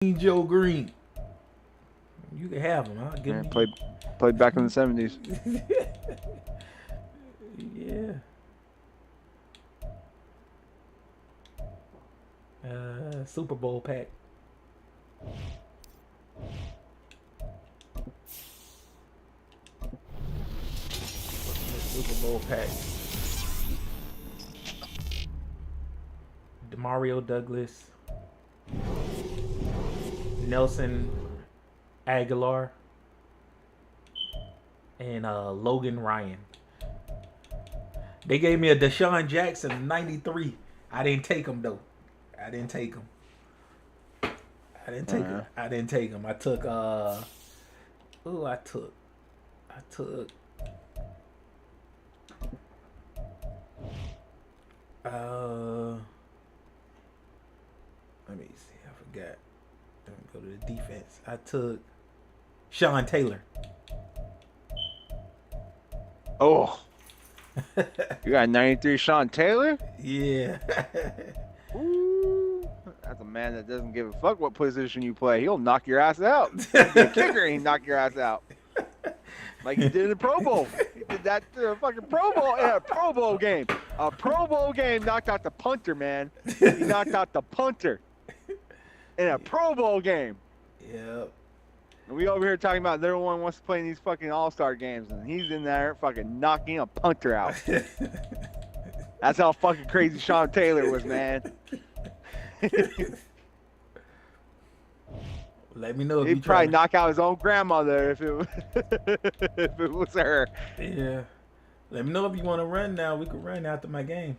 Joe Green. You can have him. I'll give Yeah, him. played back in the 70s. Yeah. Super Bowl pack. Super Bowl pack. Demario Douglas, Nelson Aguilar, and Logan Ryan. They gave me a Deshaun Jackson 93. I didn't take him though. I didn't take him. I didn't take him. I didn't take him. I took Ooh, I took let me see, I forgot. Let me go to the defense. I took Sean Taylor. Oh. You got 93 Sean Taylor? Yeah. Ooh, that's a man that doesn't give a fuck what position you play. He'll knock your ass out. He'll be a kicker and he'll knock your ass out. Like he did in the Pro Bowl. He did that fucking Pro Bowl in a Pro Bowl game. A Pro Bowl game knocked out the punter, man. He knocked out the punter in a Pro Bowl game. Yep. And we over here talking about everyone wants to play in these fucking All-Star games, and he's in there fucking knocking a punter out. That's how fucking crazy Sean Taylor was, man. Let me know if He'd probably knock out his own grandmother if it was her. Yeah. Let me know if you want to run now. We can run after my game.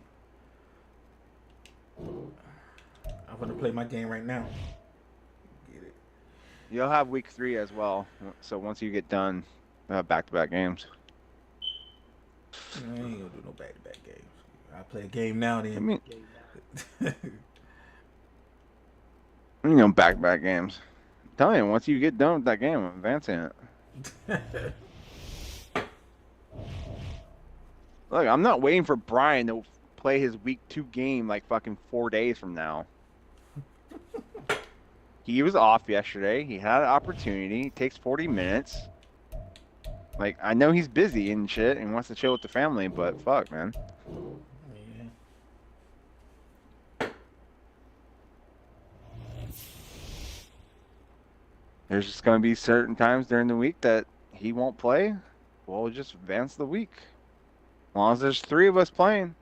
I'm gonna play my game right now. Get it. You'll have week 3 as well. So once you get done, back-to-back games. I ain't gonna do no back-to-back games. I play a game now then. I mean, you know, back-to-back games. I'm telling you, once you get done with that game, I'm advancing it. Look, I'm not waiting for Brian to play his week 2 game like fucking 4 days from now. He was off yesterday. He had an opportunity. It takes 40 minutes. Like, I know he's busy and shit and wants to chill with the family, but fuck, man. Yeah. There's just going to be certain times during the week that he won't play. We'll just advance the week. As long as there's 3 of us playing.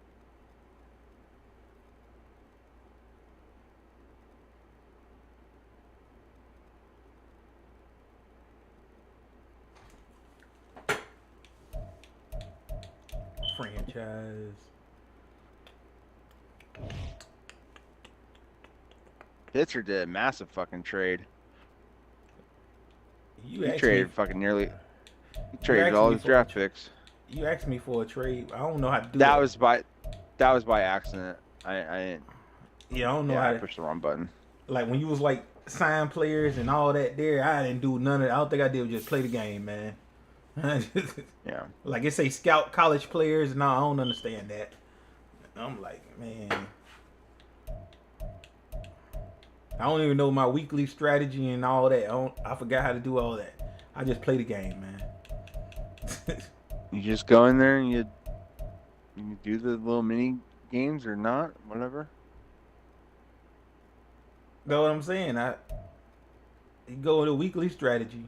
Franchise. Pitzer did a massive fucking trade. He traded fucking nearly. He traded all his draft picks. You asked me for a trade. I don't know how to do that. That was by accident. I didn't. Yeah, I don't know how I to pushed the wrong button. Like when you was like sign players and all that there, I didn't do none of it. I don't think I did just play the game, man. Yeah. Like it say scout college players, no, I don't understand that. I'm like, man. I don't even know my weekly strategy and all that. I forgot how to do all that. I just play the game, man. You just go in there and you do the little mini games or not, whatever. Know what I'm saying? You go to weekly strategy,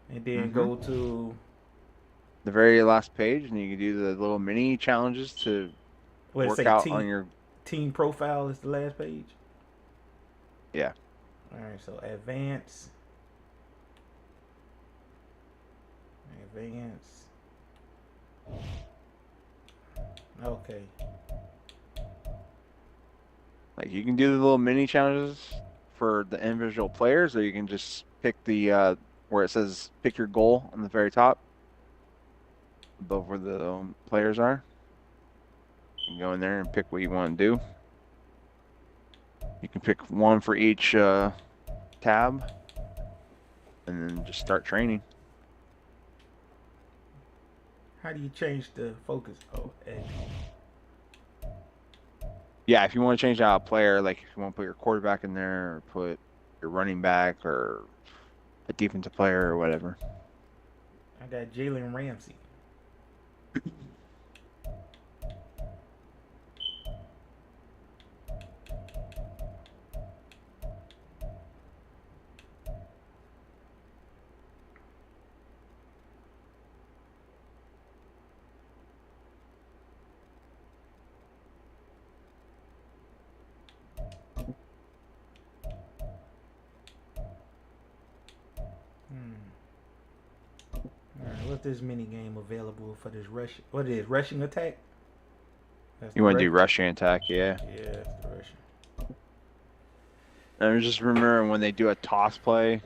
and then go to the very last page, and you can do the little mini challenges to work out on your team profile. Is the last page? Yeah. All right. So advance. Okay. Like you can do the little mini challenges for the individual players, or you can just pick the where it says pick your goal on the very top, above where the players are. You can go in there and pick what you want to do. You can pick one for each tab, and then just start training. How do you change the focus? Oh, X. Yeah, if you want to change out a player, like if you want to put your quarterback in there or put your running back or a defensive player or whatever. I got Jalen Ramsey. Alright, what's this mini game available for this rush? What is rushing attack? That's You want to do rushing attack, yeah. Yeah, that's the rushing. And I just remember when they do a toss play,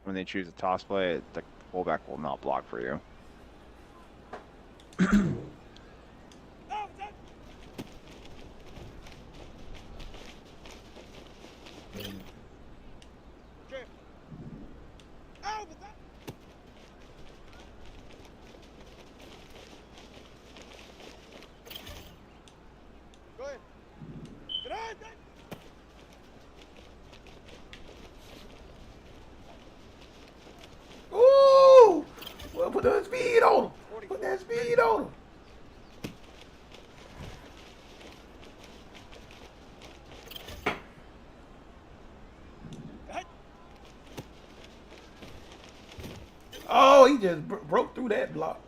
when they choose a toss play, the fullback will not block for you. Ooh! Well, put that speed on him. Put that speed on him. Oh, he just broke through that block.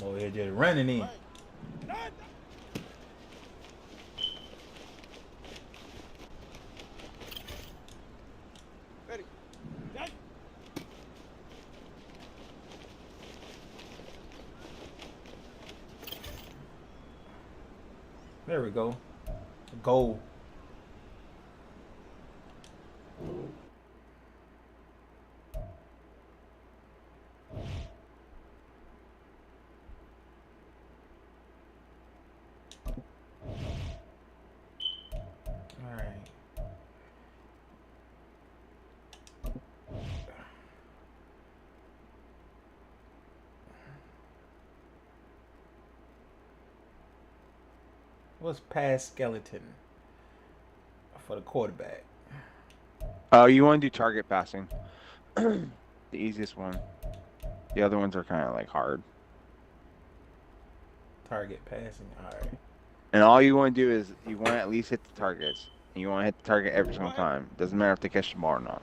I'm over here just running in. There we go. Goal. All right. What's pass skeleton for the quarterback? Oh, you want to do target passing. The easiest one. The other ones are kind of like hard. Target passing. All right. And all you want to do is you want to at least hit the targets. And you want to hit the target every single time. Doesn't matter if they catch the ball or not.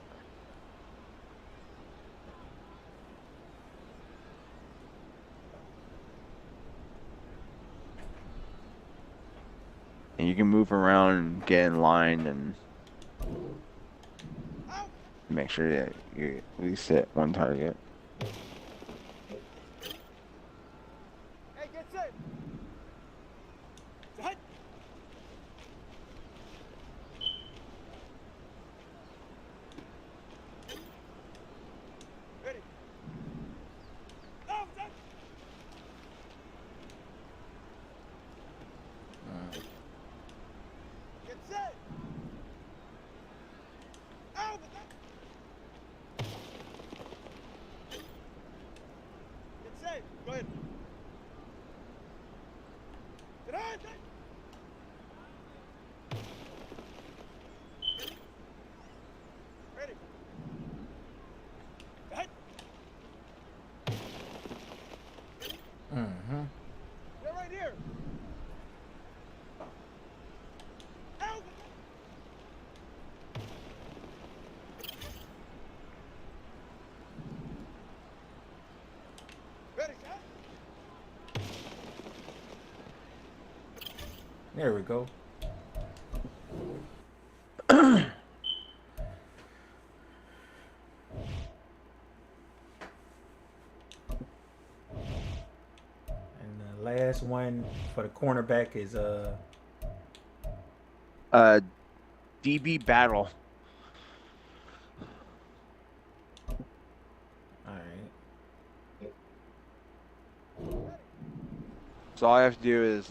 And you can move around and get in line and make sure that you at least hit one target. Hey, get set. Set. Ready. Oh, set. Get set. Oh, get set. Go ahead. Get on. Ready. Set. Mm-hmm. They're right here. Out. Ready, set. There we go. And the last one for the cornerback is DB battle. All right. So all I have to do is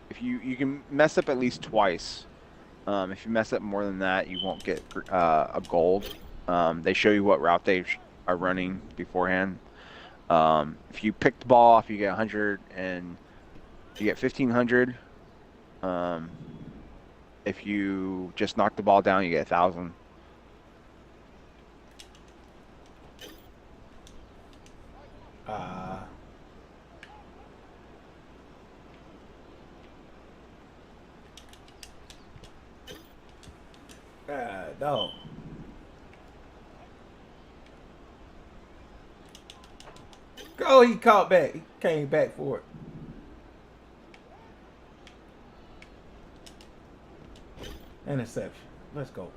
if you can mess up at least twice. If you mess up more than that, you won't get a gold. They show you what route they are running beforehand. If you pick the ball off, you get 100, and you get 1,500. If you just knock the ball down, you get 1,000. No. Oh, he caught back. He came back for it. Interception. Let's go.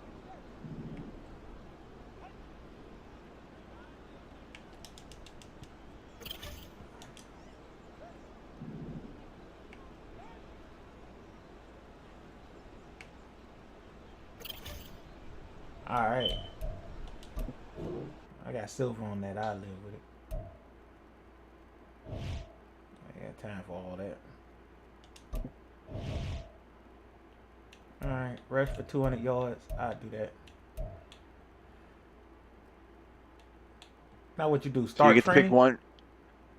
All right. I got silver on that. I'll live with it. I got time for all that. All right. Rush for 200 yards. I'll do that. Now what you do? Start So you get training? to pick one.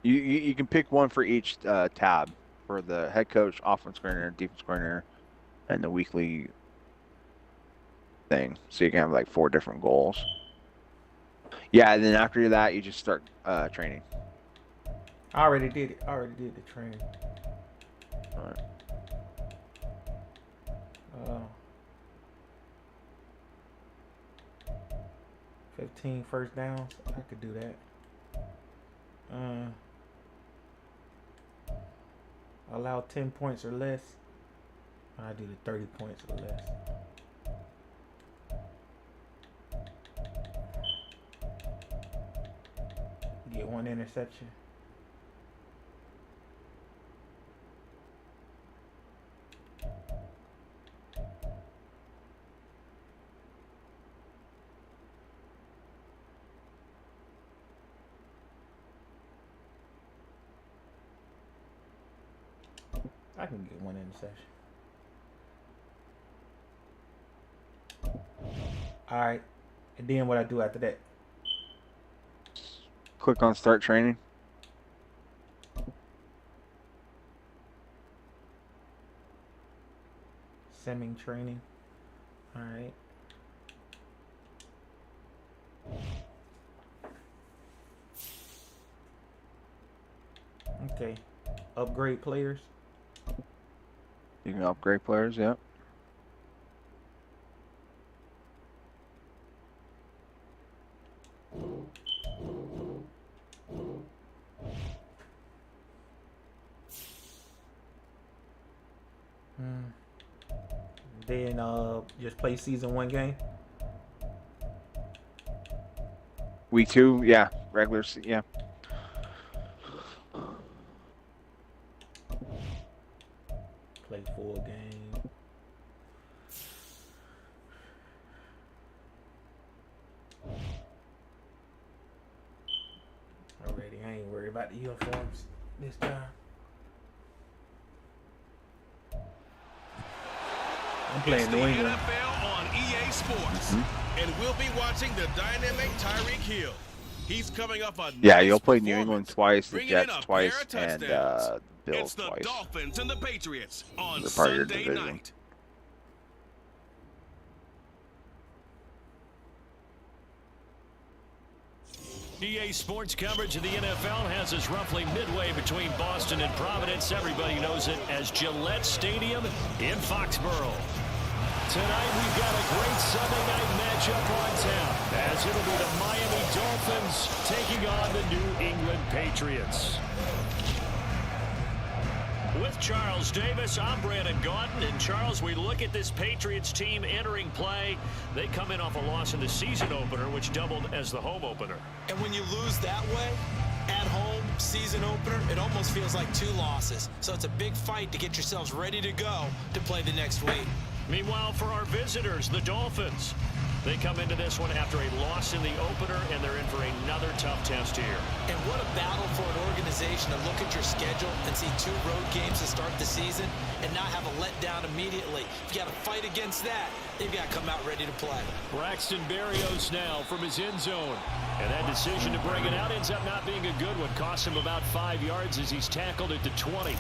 You can pick one for each tab for the head coach, offense coordinator, defense coordinator, and the weekly thing. So you can have like 4 different goals. Yeah, and then after that, you just start training. I already did it. I already did the training. All right. 15 first downs. I could do that. Allow 10 points or less. I do the 30 points or less. Get 1 interception. I can get 1 interception. Alright. And then what I do after that? Click on start training. Simming training. Alright. Okay. Upgrade players. You can upgrade players, yeah. Then just play season 1 game. Week 2, yeah. Regular, yeah. Play full game. Already, I ain't worried about the uniforms this time. I'm playing New England. NFL on EA Sports, and we'll be watching the dynamic Tyreek Hill. He's coming up on. Yeah, you'll play New England twice, the bringing in Jets a twice, pair of and touchdowns. Bills It's the twice. Dolphins and the Patriots on They're part of your Sunday division. night. EA Sports coverage of the NFL has us roughly midway between Boston and Providence. Everybody knows it as Gillette Stadium in Foxborough. Tonight we've got a great Sunday night matchup on tap, as it'll be the Miami Dolphins taking on the New England Patriots. With Charles Davis, I'm Brandon Gaudin. And Charles, we look at this Patriots team entering play. They come in off a loss in the season opener, which doubled as the home opener. And when you lose that way, at home, season opener, it almost feels like 2 losses. So it's a big fight to get yourselves ready to go to play the next week. Meanwhile, for our visitors, the Dolphins, they come into this one after a loss in the opener, and they're in for another tough test here. And what a battle for an organization to look at your schedule and see 2 road games to start the season and not have a letdown immediately. You got to fight against that. They've got to come out ready to play. Braxton Berrios now from his end zone. And that decision to bring it out ends up not being a good one. Costs him about 5 yards as he's tackled at the 20.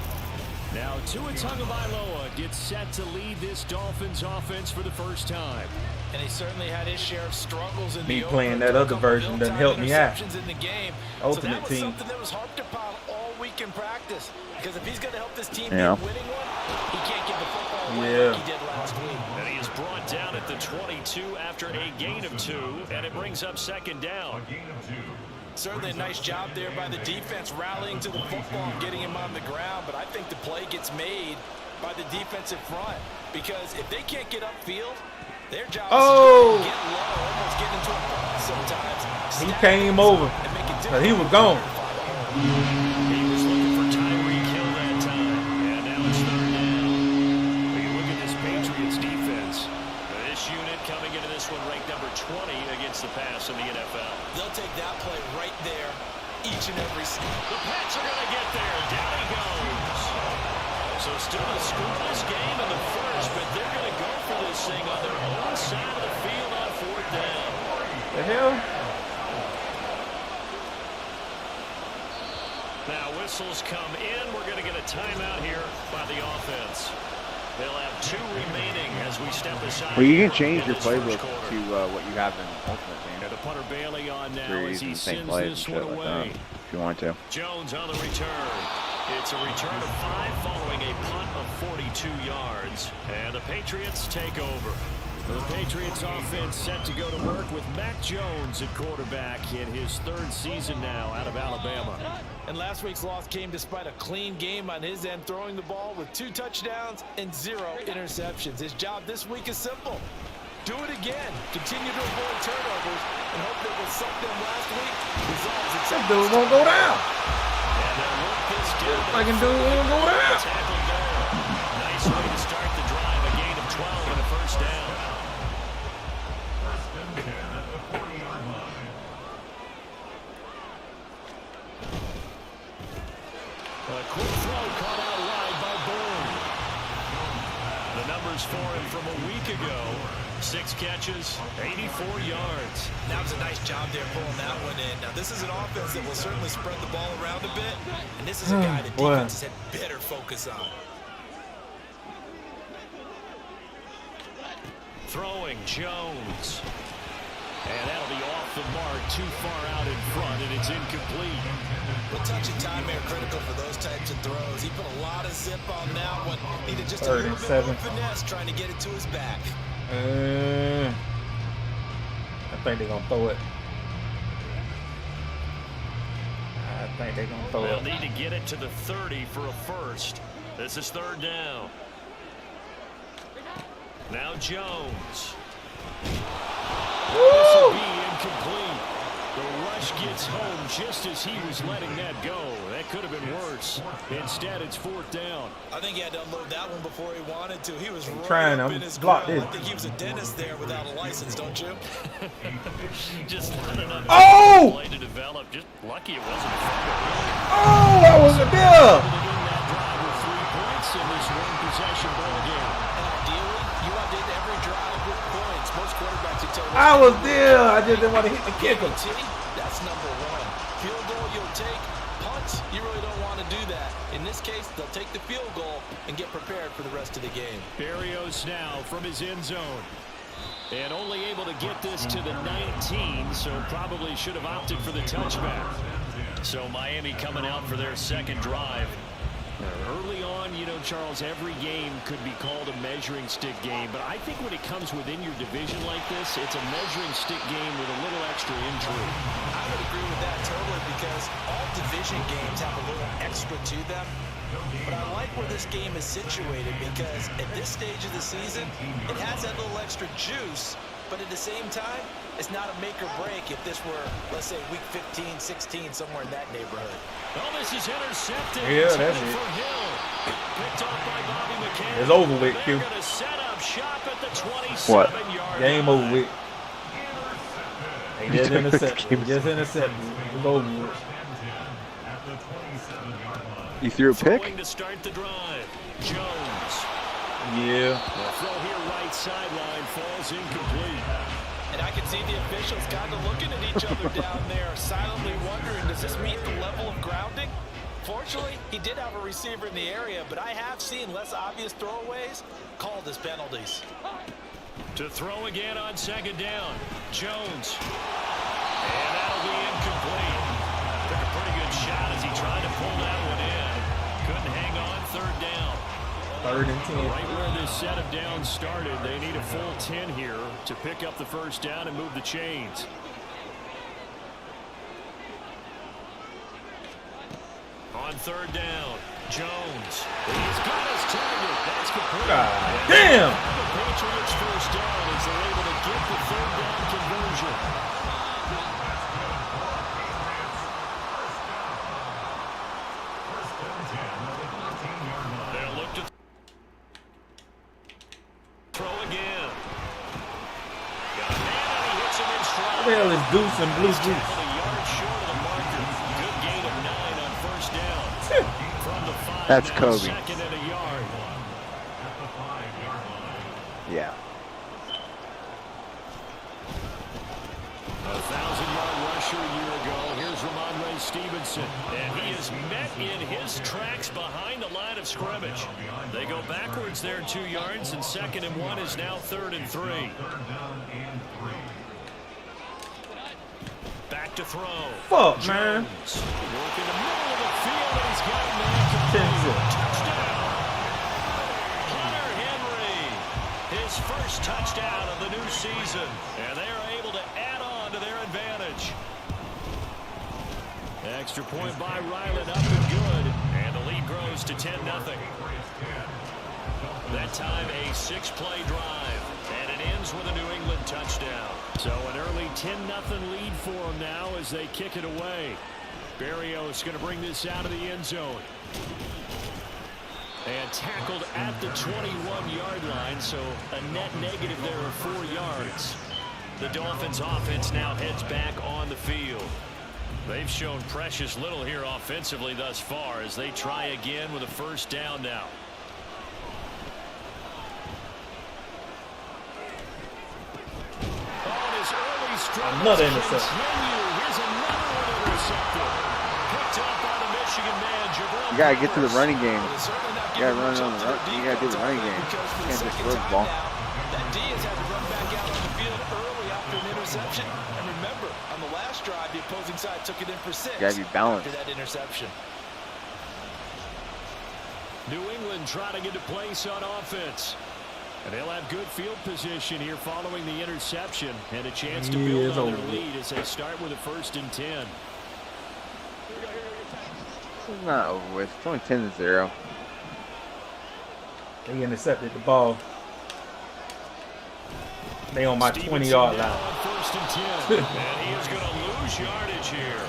Now Tua Tagovailoa gets set to lead this Dolphins offense for the first time. And he certainly had his share of struggles in Me the playing opener. that Took a other couple version doesn't help me out. interceptions in the game. So Ultimate that was team. something that was harped upon all week in practice. Because if he's going to help this team Yeah. be winning one, he can't give the football away Yeah. like he did last week. And he is brought down at the 22 after a gain of 2, and it brings up second down. Certainly a nice job there by the defense rallying to the football and getting him on the ground. But I think the play gets made by the defensive front. Because if they can't get upfield, their job Oh! is to get low, almost get into a ball sometimes. He Stack came things over. up and make it But he was gone. He was looking for Tyreek Hill that time, and now it's third down. When you look at this Patriots defense, this unit coming into this one ranked number 20 against the pass in the NFL. They'll take that play right there each and every snap. The Pats are going to get there. Down he goes. So still a scoreless game in the first, but they're going to go for this thing on their own side of the field on 4th down. The hell? Now whistles come in. We're going to get a timeout here by the offense. They'll have 2 remaining as we step aside. Well, you can change in your this playbook first quarter. to what you have in Ultimate Team. And the punter Bailey on now So you're as using he the same sends plays and this shit one like that, away. if you want to. Jones on the return. It's a return of 5 following a punt of 42 yards. And the Patriots take over. The Patriots offense set to go to work with Mac Jones at quarterback in his 3rd season now out of Alabama. And last week's loss came despite a clean game on his end, throwing the ball with 2 touchdowns and 0 interceptions. His job this week is simple. Do it again. Continue to avoid turnovers and hope that what sucked them last week resolves itself. That dude won't go down. And they'll work this down. Fucking dude won't go down. Tackle goal. Nice way to start the drive. A gain of 12 and a first down. A quick throw caught out wide by Bourne. The numbers for him from a week ago. 6 catches, 84 yards. That was a nice job there pulling that one in. Now, this is an offense that will certainly spread the ball around a bit. And this is a guy that boy. defenses had better focus on. Throwing Jones. And that'll be off the mark, too far out in front, and it's incomplete. But touch and time are critical for those types of throws. He put a lot of zip on that one. Needed just a little bit 37. more finesse trying to get it to his back. I think they're going to throw it. I think they're going to throw They'll it. need to get it to the 30 for a first. This is 3rd down. Now Jones. This will be incomplete. The rush gets home just as he was letting that go. That could have been worse. Instead, it's 4th down. I think he had to unload that one before he wanted to. He was right trying up to in his block grill. this. I think he was a dentist there without a license, don't you? Just not enough Oh! play to develop. Just lucky it wasn't a fumble. Oh, that was a deal. Begin that drive with 3 points in this one-possession ball game. And ideally, you want to end every drive with points. Most quarterbacks would tell you. I was there. I just didn't want to hit the kicker. That's number 1. Field goal you'll take. Punts, you really don't want to do that. In this case, they'll take the field goal and get prepared for the rest of the game. Berrios now from his end zone. And only able to get this to the 19, so probably should have opted for the touchback. So Miami coming out for their 2nd drive. Early on, you know, Charles, every game could be called a measuring stick game. But I think when it comes within your division like this, it's a measuring stick game with a little extra intrigue. I would agree with that totally because all division games have a little extra to them. But I like where this game is situated because at this stage of the season, it has that little extra juice. But at the same time, it's not a make or break if this were, let's say, week 15, 16, somewhere in that neighborhood. Well, this is intercepted. Yeah, It's that's headed it. for Hill. Picked off by Bobby McCann. It's over with, They're Q. going to set up up shop at the 27-yard Game line. over with. They just intercepted. They just intercepted. It's over with. You threw a pick? Throwing to start the drive. Jones. Yeah. The throw here right sideline falls incomplete. And I can see the officials kind of looking at each other down there, silently wondering, does this meet the level of grounding? Fortunately, he did have a receiver in the area, but I have seen less obvious throwaways called as penalties. To throw again on second down. Jones. And that'll be incomplete. Took a pretty good shot as he tried to pull that one in. Couldn't hang on, third down. 3rd and 10. Right where this set of downs started, they need a full 10 here to pick up the first down and move the chains. On third down, Jones. He's got his target. That's complete. God damn. The Patriots first down as they're able to get the third down conversion. They'll look to throw again. Got a man and he hits him in stride. What the hell is Deuce and Blue He's Juice? tackled a yard short of the marker. Good gain of 9 on first down. From the 5, That's now Kobe. second and a yard. Yeah. A 1,000-yard rusher a year ago. Here's Ramondre Stevenson. And he is met in his tracks behind the line of scrimmage. They go backwards there 2 yards, and 2nd and 1 is now 3rd and 3. Back to throw. Fuck, man. Jones. Work in the middle of the field, and he's got a man complete. Touchdown. Hunter Henry. His first touchdown of the new season. And they are able to add on to their advantage. Extra point by Ryland, up and good. And the lead grows to 10-0. That time a 6-play drive. And it ends with a New England touchdown. So an early 10-0 lead for them now as they kick it away. Barrios going to bring this out of the end zone. And tackled at the 21-yard line, so a net negative there of 4 yards. The Dolphins offense now heads back on the field. They've shown precious little here offensively thus far as they try again with a first down now. On his early struggle, Another interception. here's another one intercepted. Picked up by the Michigan man, Jabril. You gotta get to the running game. You gotta run on the run. You gotta do the running game. You can't just throw the ball. That D has had to run back out on the field early after an interception. And remember, on the last drive, the opposing side took it in for 6. You gotta be balanced. After that interception. New England trying to get a place on offense. And they'll have good field position here following the interception and a chance to build on their lead as they start with a 1st and 10. It's not over with. It's only 10-0. They intercepted the ball. They on my 20-yard line. On 1st and 10. And he is going to lose yardage here.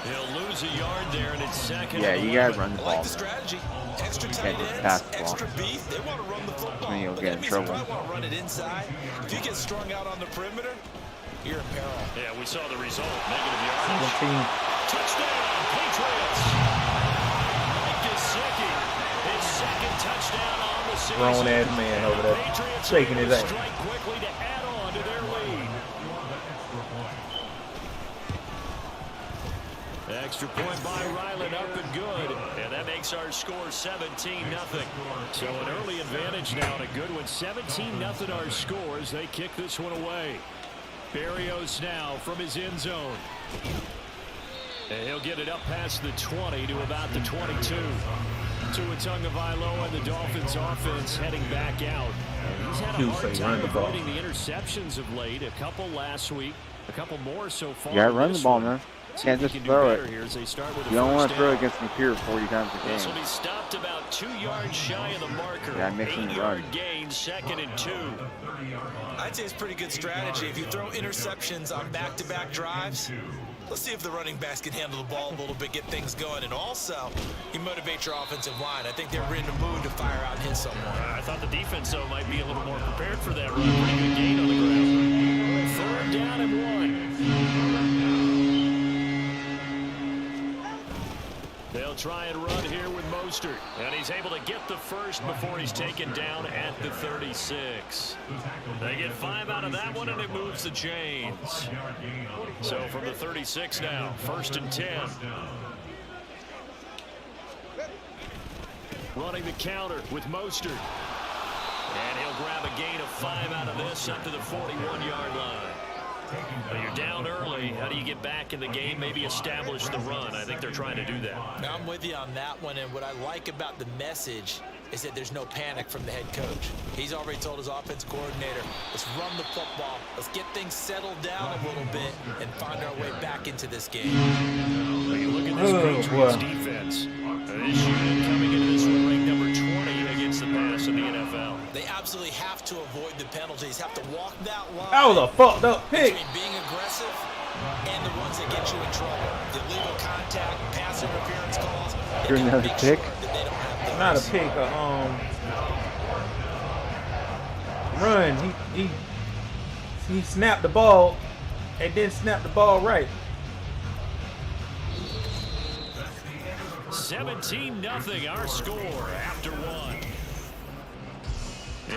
He'll lose a yard there, and it's 2nd. Yeah, you gotta run the I ball. like the strategy. Extra tight just ends, pass the ball. extra beef. They want to run the football. Then you'll But get that in means trouble. You probably want to run it inside. If you get strung out on the perimeter, you're in peril. Yeah, we saw the result. Negative yardage. 17. Touchdown, Patriots. Mike Gesicki, his 2nd touchdown on the season. Grown-ass man over there, Patriots shaking his ass. strike quickly to add on to their lead. Extra point by Ryland, up and good. And that makes our score 17-0. So an early advantage now and a good one. 17-0 our score as they kick this one away. Barrios now from his end zone. And he'll get it up past the 20 to about the 22. Tua Tagovailoa and the Dolphins offense heading back out. He's had a Dude, hard say time run the ball. avoiding the interceptions of late. A couple last week, a couple more so far. You gotta run the this ball, one. man. See Can't if just he can do throw better it. here as they start with a You don't want first to throw down. it against the computer 40 times a This will game. be stopped about 2 yards shy of the marker. Yeah, make him 8-yard run. gain, 2nd and 2. I'd say it's pretty good strategy. If you throw interceptions on back-to-back drives, Let's see if the running backs can handle the ball a little bit, get things going, and also you motivate your offensive line. I think they're in the mood to fire out and hit someone. I thought the defense, though, might be a little more prepared for that run. Pretty good gain on the ground. Third down and 1. They'll try and run here with Mostert, and he's able to get the first before he's taken down at the 36. They get 5 out of that one, and it moves the chains. So from the 36 now, 1st and 10. Running the counter with Mostert. And he'll grab a gain of 5 out of this up to the 41-yard line. Well, you're down early. How do you get back in the game? Maybe establish the run. I think they're trying to do that. Now, I'm with you on that one, and what I like about the message is that there's no panic from the head coach. He's already told his offense coordinator, let's run the football, let's get things settled down a little bit, and find our way back into this game. Well, you look at this Patriots defense. This unit coming into this one ranked number 20 against the pass in the NFL. They absolutely have to avoid the penalties, have to walk that line. That was a fucked up pick. Between being aggressive and the ones that get you in trouble. The illegal contact, pass interference calls. You're another pick? Not a pick, run. He snapped the ball and didn't snap the ball right. 17-0 our score after 1.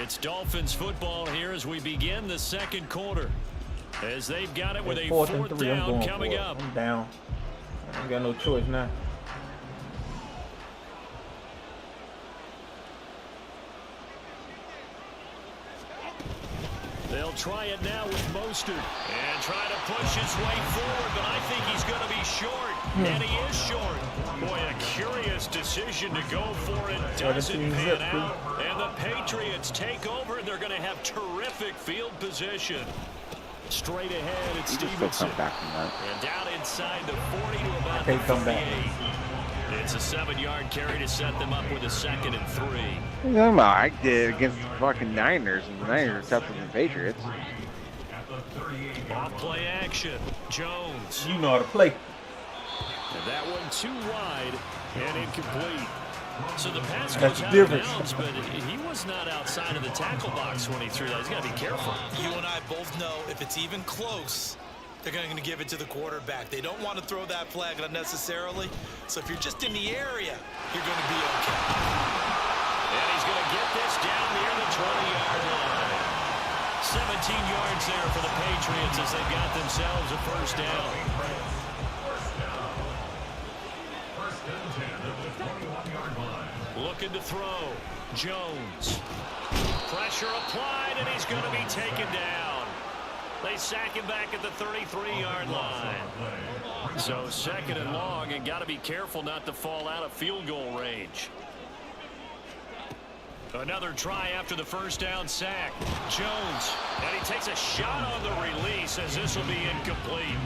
It's Dolphins football here as we begin the second quarter. As they've got it with a 4th down coming up. I'm down. I ain't got no choice now. They'll try it now with Mostert and try to push his way forward, but I think he's going to be short, and he is short. Boy, a curious decision to go for it. Doesn't pan out, and the Patriots take over, and they're going to have terrific field position. Straight ahead, it's Stevenson. And down inside the 40 to about the 38. It's a 7-yard carry to set them up with a 2nd and 3. I did against the fucking Niners, and the Niners are tougher than the Patriots. Off play action. Jones. You know how to play. And that one too wide and incomplete. So the pass That's goes out different. of bounds, but he was not outside of the tackle box when he threw that. He's got to be careful. You and I both know if it's even close, they're going to give it to the quarterback. They don't want to throw that flag unnecessarily. So if you're just in the area, you're going to be okay. And he's going to get this down near the 20-yard line. 17 yards there for the Patriots as they've got themselves a 1st down. Looking to throw. Jones. Pressure applied, and he's going to be taken down. They sack him back at the 33-yard line. So 2nd and long, and got to be careful not to fall out of field goal range. Another try after the 1st down sack. Jones, and he takes a shot on the release as this will be incomplete.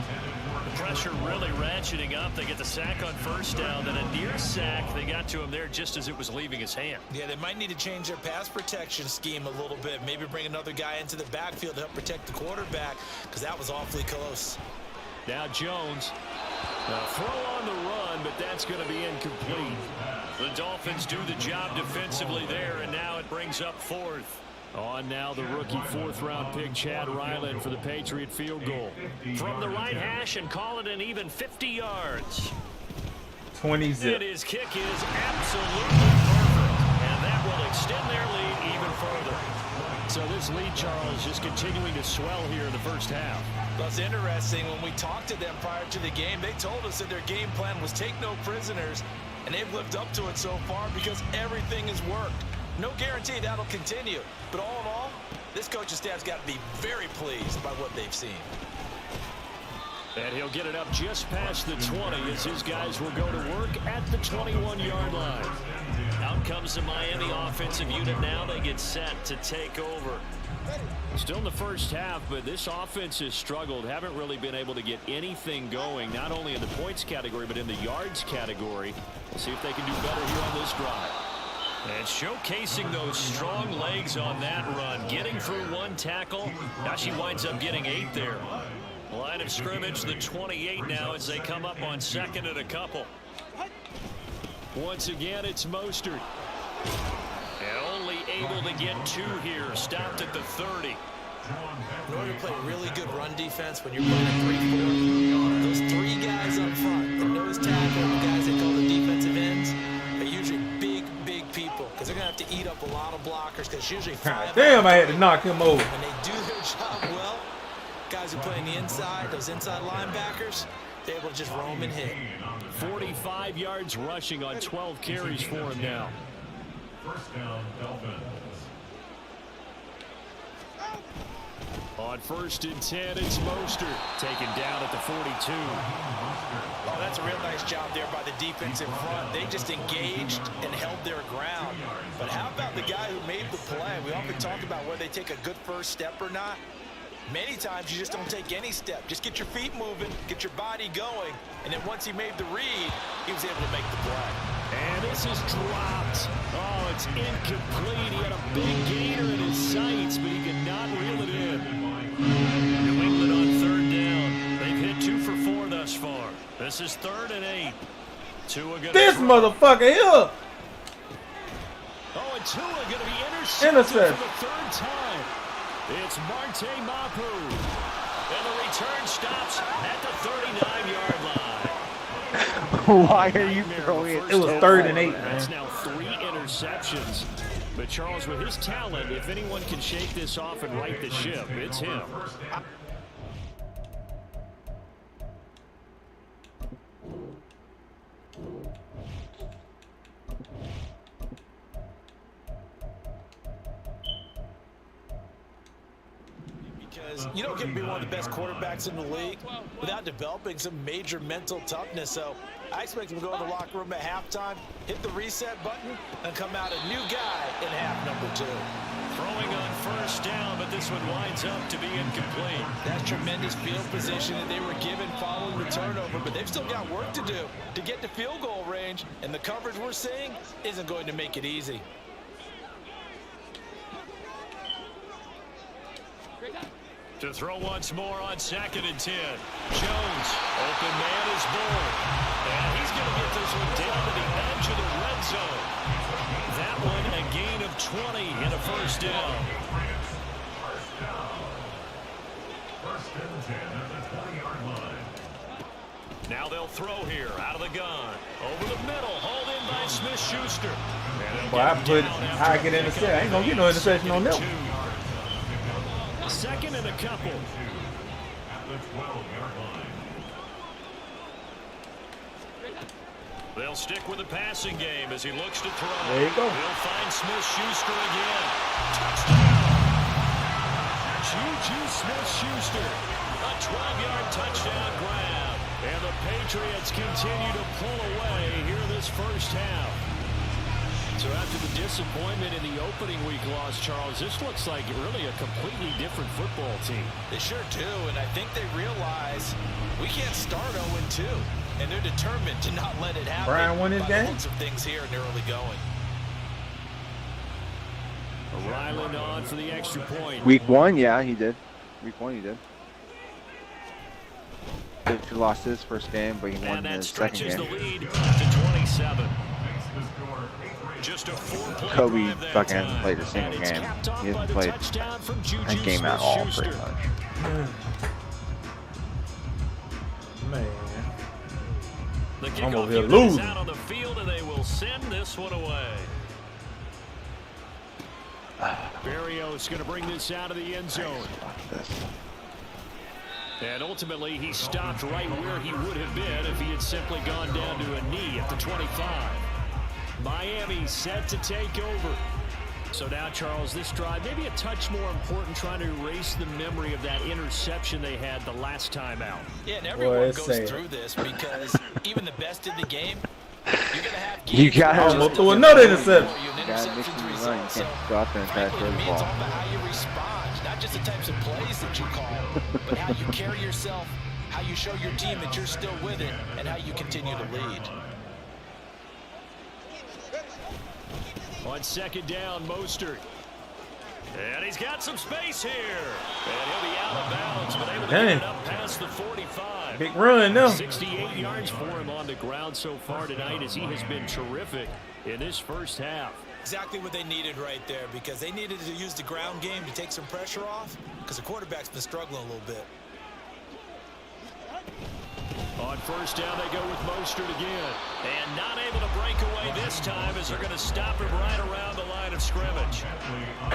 The pressure really ratcheting up. They get the sack on 1st down, then a near sack. They got to him there just as it was leaving his hand. Yeah, they might need to change their pass protection scheme a little bit. Maybe bring another guy into the backfield to help protect the quarterback, because that was awfully close. Now Jones. Throw on the run, but that's going to be incomplete. The Dolphins do the job defensively there, and now it brings up 4th. On now the rookie 4th-round pick Chad Ryland for the Patriot field goal. From the right hash and call it an even 50 yards. 20 zip. And his kick is absolutely perfect. And that will extend their lead even further. So this lead, Charles, just continuing to swell here in the 1st half. Well, it's interesting. When we talked to them prior to the game, they told us that their game plan was take no prisoners, and they've lived up to it so far because everything has worked. No guarantee that'll continue. But all in all, this coaching staff's got to be very pleased by what they've seen. And he'll get it up just past the 20 as his guys will go to work at the 21-yard line. Out comes the Miami offensive unit now. They get set to take over. Still in the 1st half, but this offense has struggled. Haven't really been able to get anything going, not only in the points category, but in the yards category. We'll see if they can do better here on this drive. And showcasing those strong legs on that run. Getting through 1 tackle. Now she winds up getting 8 there. Line of scrimmage, the 28 now as they come up on 2nd and a couple. Once again, it's Mostert. And only able to get 2 here. Stopped at the 30. In order to play really good run defense when you're playing a 3-4, those 3 guys up front, the nose tackle, the guys they call the defensive ends, are usually big people because they're going to have to eat up a lot of blockers because usually 5. Damn, I had to knock him over. And they do their job well. Guys who play on the inside, those inside linebackers, they're able to just roam and hit. 45 yards rushing on 12 carries for him now. First down, Dolphins. On 1st and 10, it's Mostert. Taken down at the 42. Oh, that's a real nice job there by the defense in front. They just engaged and held their ground. But how about the guy who made the play? We often talk about whether they take a good first step or not. Many times you just don't take any step. Just get your feet moving, get your body going, and then once he made the read, he was able to make the play. And this is dropped. Oh, it's incomplete. He had a big gainer in his sights, but he could not reel it in. New England on 3rd down. They've hit 2 for 4 thus far. This is 3rd and 8. Tua gonna This motherfucker here. Oh, and Tua going to be intercepted for the 3rd time. It's Marte Mapu. And the return stops at the 39-yard line. Why are you throwing it? It was 3rd and 8, man. That's now 3 interceptions. But Charles, with his talent, if anyone can shake this off and right the ship, it's him. Because you don't get to be one of the best quarterbacks in the league without developing some major mental toughness. So I expect him to go in the locker room at halftime, hit the reset button, and come out a new guy in half number 2. Throwing on 1st down, but this one winds up to be incomplete. That's tremendous field position that they were given following the turnover, but they've still got work to do to get to field goal range, and the coverage we're seeing isn't going to make it easy. To throw once more on 2nd and 10. Jones, open man is Bull. And he's going to get this one down to the edge of the red zone. That one a gain of 20 and a 1st down. First and 10 at the 20-yard line. Now they'll throw here out of the gun. Over the middle, hauled in by Smith-Schuster. Boy, I get interception. I ain't gonna get no interception on that one. 2nd and a couple. At the 12-yard line. They'll stick with the passing game as he looks to throw. There you go. He'll find Smith-Schuster again. Touchdown! Juju Smith-Schuster. A 12-yard touchdown grab. And the Patriots continue to pull away here this 1st half. So after the disappointment in the opening week loss, Charles, this looks like really a completely different football team. They sure do, and I think they realize we can't start 0-2, and they're determined to not let it happen. Brian won his game. By the looks of things here in the early going. Ryland on for the extra point. Week 1, yeah, he did. Week 1, he did. He lost his first game, but he won And that his second stretches the game. lead to 27. Just a 4-play Kobe drive that fucking time. hasn't played a single And it's game. capped off He by hasn't the played touchdown from Juju that game at all, pretty Smith-Schuster. much. Man. The I'm kickoff over here unit is losing. out on the field, and they will send this one away. Barrios going to bring this out of the end zone. This. And ultimately, he stopped right where he would have been if he had simply gone down to a knee at the 25. Miami set to take over. So now, Charles, this drive, maybe a touch more important, trying to erase the memory of that interception they had the last time out. Yeah, and everyone it's goes sad. through this because even the best in the game, you're going to have You games gotta where almost just throw doesn't another matter interception. for you, and You gotta mix interceptions and result. run. You So, can't go out there and try to frankly, throw to the me, it's all ball. about how you respond, not just the types of plays that you call, but how you carry yourself, how you show your team that you're still with it, and how you continue to lead. On 2nd down, Mostert. And he's got some space here. And he'll be out of bounds, but able to get it up past past the 45. Big run now. 68 yards for him on the ground so far tonight, as he has been terrific in this first half. Exactly what they needed right there, because they needed to use the ground game to take some pressure off, because the quarterback's been struggling a little bit. On first down, they go with Mostert again. And not able to break away this time, as they're going to stop him right around the line of scrimmage.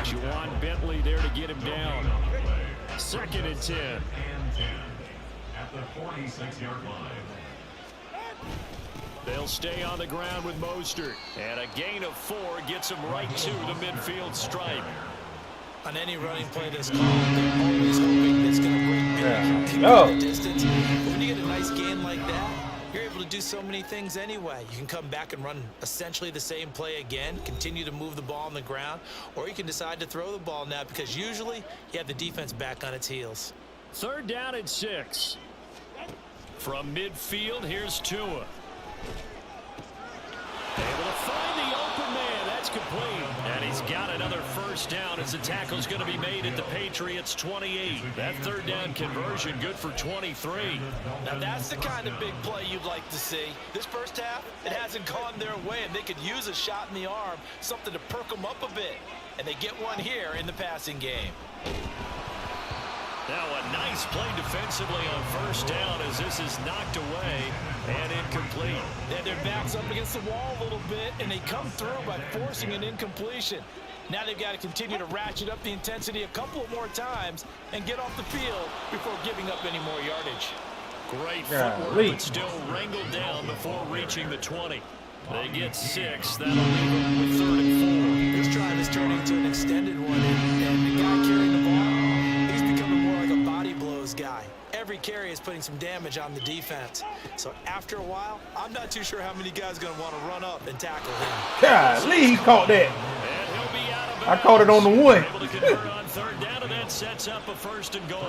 Juwan Bentley there to get him down. 2nd and 10. At the 46-yard line. They'll stay on the ground with Mostert. And a gain of 4 gets him right to the midfield stripe. On any running play that's called, they're always hoping it's going to break big Oh. the distance. But when you get a nice gain like that, you're able to do so many things anyway. You can come back and run essentially the same play again, continue to move the ball on the ground, or you can decide to throw the ball now, because usually you have the defense back on its heels. 3rd down and 6. From midfield, here's Tua. Able to find the open man. That's complete. And he's got another first down as the tackle's going to be made at the Patriots' 28. That 3rd down conversion good for 23. Now that's the kind of big play you'd like to see. This first half, it hasn't gone their way, and they could use a shot in the arm, something to perk them up a bit. And they get one here in the passing game. Now a nice play defensively on first down, as this is knocked away and incomplete. Then their back's up against the wall a little bit, and they come through by forcing an incompletion. Now they've got to continue to ratchet up the intensity a couple of more times and get off the field before giving up any more yardage. Great footwork, but still wrangled down before reaching the 20. They get 6. That'll leave them with 3rd and 4. This drive is turning into an extended one, and the guy carrying the ball, he's becoming more like a body blows guy. Every carry is putting some damage on the defense. So after a while, I'm not too sure how many guys are going to want to run up and tackle him. Golly, he caught that. And he'll be out of I caught it on the 1. Able to convert on 3rd down, and that sets up a 1st and goal.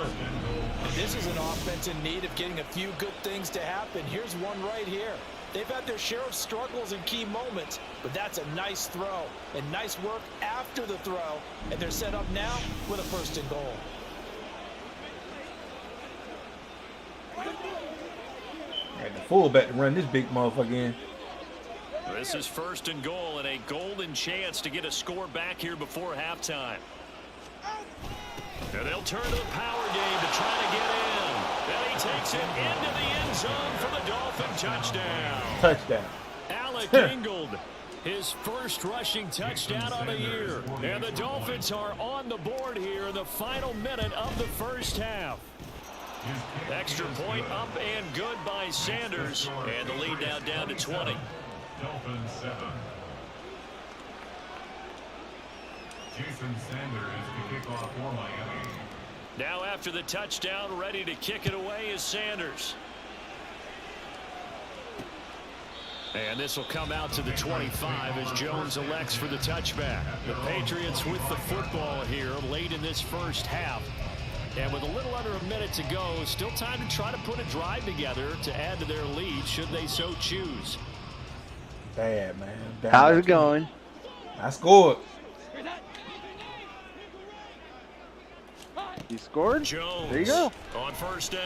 This is an offense in need of getting a few good things to happen. Here's one right here. They've had their share of struggles in key moments, but that's a nice throw and nice work after the throw, and they're set up now with a 1st and goal. Got the fullback to run this big motherfucker in. This is 1st and goal, and a golden chance to get a score back here before halftime. And they'll turn to the power game to try to get in. And he takes it into the end zone for the Dolphin touchdown. Touchdown. Alec Ingold, his first rushing touchdown on the year. And the Dolphins are on the board here in the final minute of the first half. Extra point up and good by Sanders. And the lead now down to 20. Dolphins 7. Jason Sanders to kick off for Miami. Now after the touchdown, ready to kick it away is Sanders. And this will come out to the 25 as Jones elects for the touchback. The Patriots with the football here late in this first half. And with a little under a minute to go, still time to try to put a drive together to add to their lead should they so choose. Bad, man. Bad. How's it going? I scored. You scored? Jones There you go. on first down.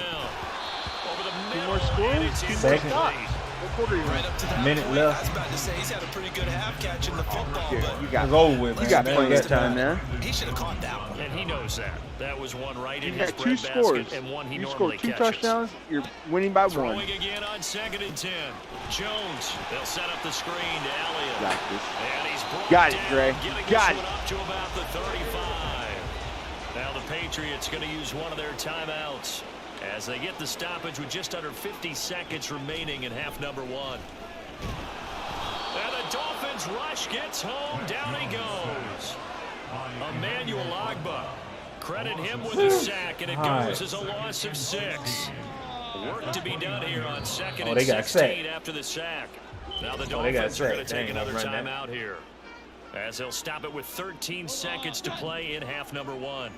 Over the middle. more scores? And it's Second. incomplete. What quarter are you in? Right up to that Minute point, left. I was about to say he's had a pretty good half catching the football, but You got It's over with. You got man. plenty That of time, man. he should have caught that one. And he knows that. That was one right in You his got 2 breadbasket scores. and one he You normally scored 2 catches. touchdowns. You're winning by 1. Throwing again on 2nd and 10. Jones, they'll set up the screen to Elliott. Got this. And he's brought Got it, down, Dre. getting Got this it. one up to about the 35. Now the Patriots going to use one of their timeouts as they get the stoppage with just under 50 seconds remaining in half number 1. And the Dolphins rush gets home. Down he goes. Emmanuel Ogbah. Credit him with a sack, and it goes as a loss of 6. Work to be done here on 2nd and they got 16 sacked. after the sack. Now the they got Dolphins are going sacked. to They take ain't gonna another run that. timeout here as they'll stop it with 13 seconds to play in half number 1.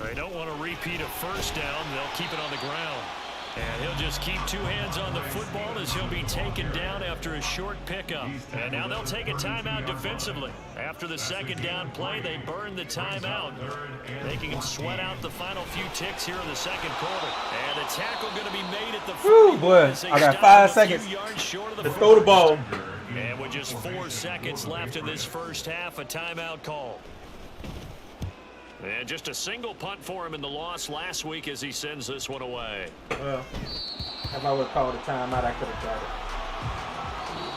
They don't want to repeat a first down. They'll keep it on the ground. And he'll just keep 2 hands on the football as he'll be taken down after a short pickup. And now they'll take a timeout defensively. After After the second down play, they burn the timeout, making him sweat out the final few ticks here in the second quarter. And the tackle going to be made at the 40. Woo, boy. I got 5 seconds to throw the ball. And with just 4 seconds left in this first half, a timeout call. And just a single punt for him in the loss last week as he sends this one away. Well, if I would have called a timeout, I could have tried it.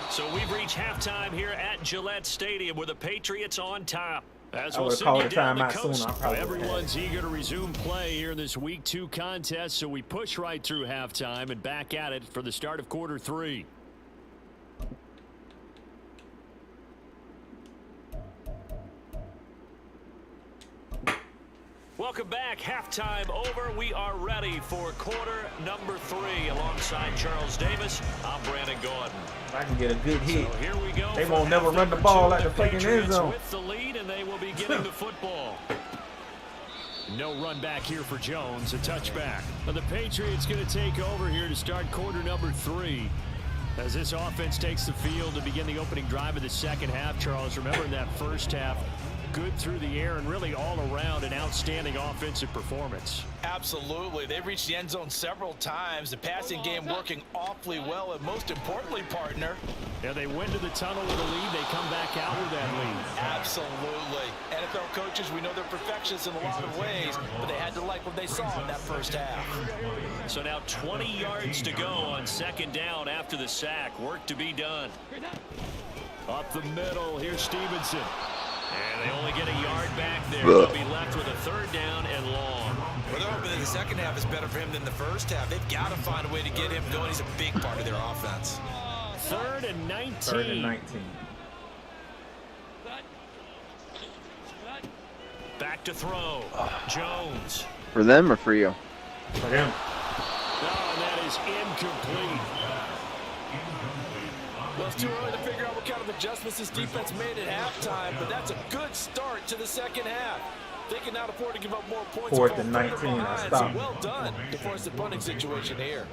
So we've reached halftime here at Gillette Stadium with the Patriots on top. As I we'll would've send called you the down the timeout coast. sooner. I probably would've Everyone's eager to resume play here in this Week 2 contest, so we push right through halftime and back at it for the start of quarter 3. Welcome back. Halftime over. We are ready for quarter number 3. Alongside Charles Davis, I'm Brandon Gordon. If I can get a good hit, So here we go. they for won't never half run the number ball 2. at the fucking end Patriots zone. with the lead, and they will be getting the football. No run back here for Jones. A touchback. But the Patriots going to take over here to start quarter number 3. As this offense takes the field to begin the opening drive of the second half, Charles, remember in that first half, good through the air and really all around an outstanding offensive performance. Absolutely. They've reached the end zone several times. The passing game working awfully well, and most importantly, partner. Yeah, they went to the tunnel with a lead. They come back out with that lead. Absolutely. NFL coaches, we know they're perfectionists in a lot of ways, but they had to like what they saw in that first half. So now 20 yards to go on second down after the sack. Work to be done. Up the middle, here's Stevenson. And they only get a yard back there. They'll be left with a third down and long. Well, they're hoping that the second half is better for him than the first half. They've got to find a way to get him going. He's a big part of their offense. 3rd and 19. 3rd and 19. Back to throw. Jones. For them or for you? For them. Oh, and that is incomplete. Well, it's too early to figure out what kind of adjustments this defense made at halftime, but that's a good start to the second half. They can now afford to give up more points. 4th and 19. I So stopped. well done to force the punting situation here.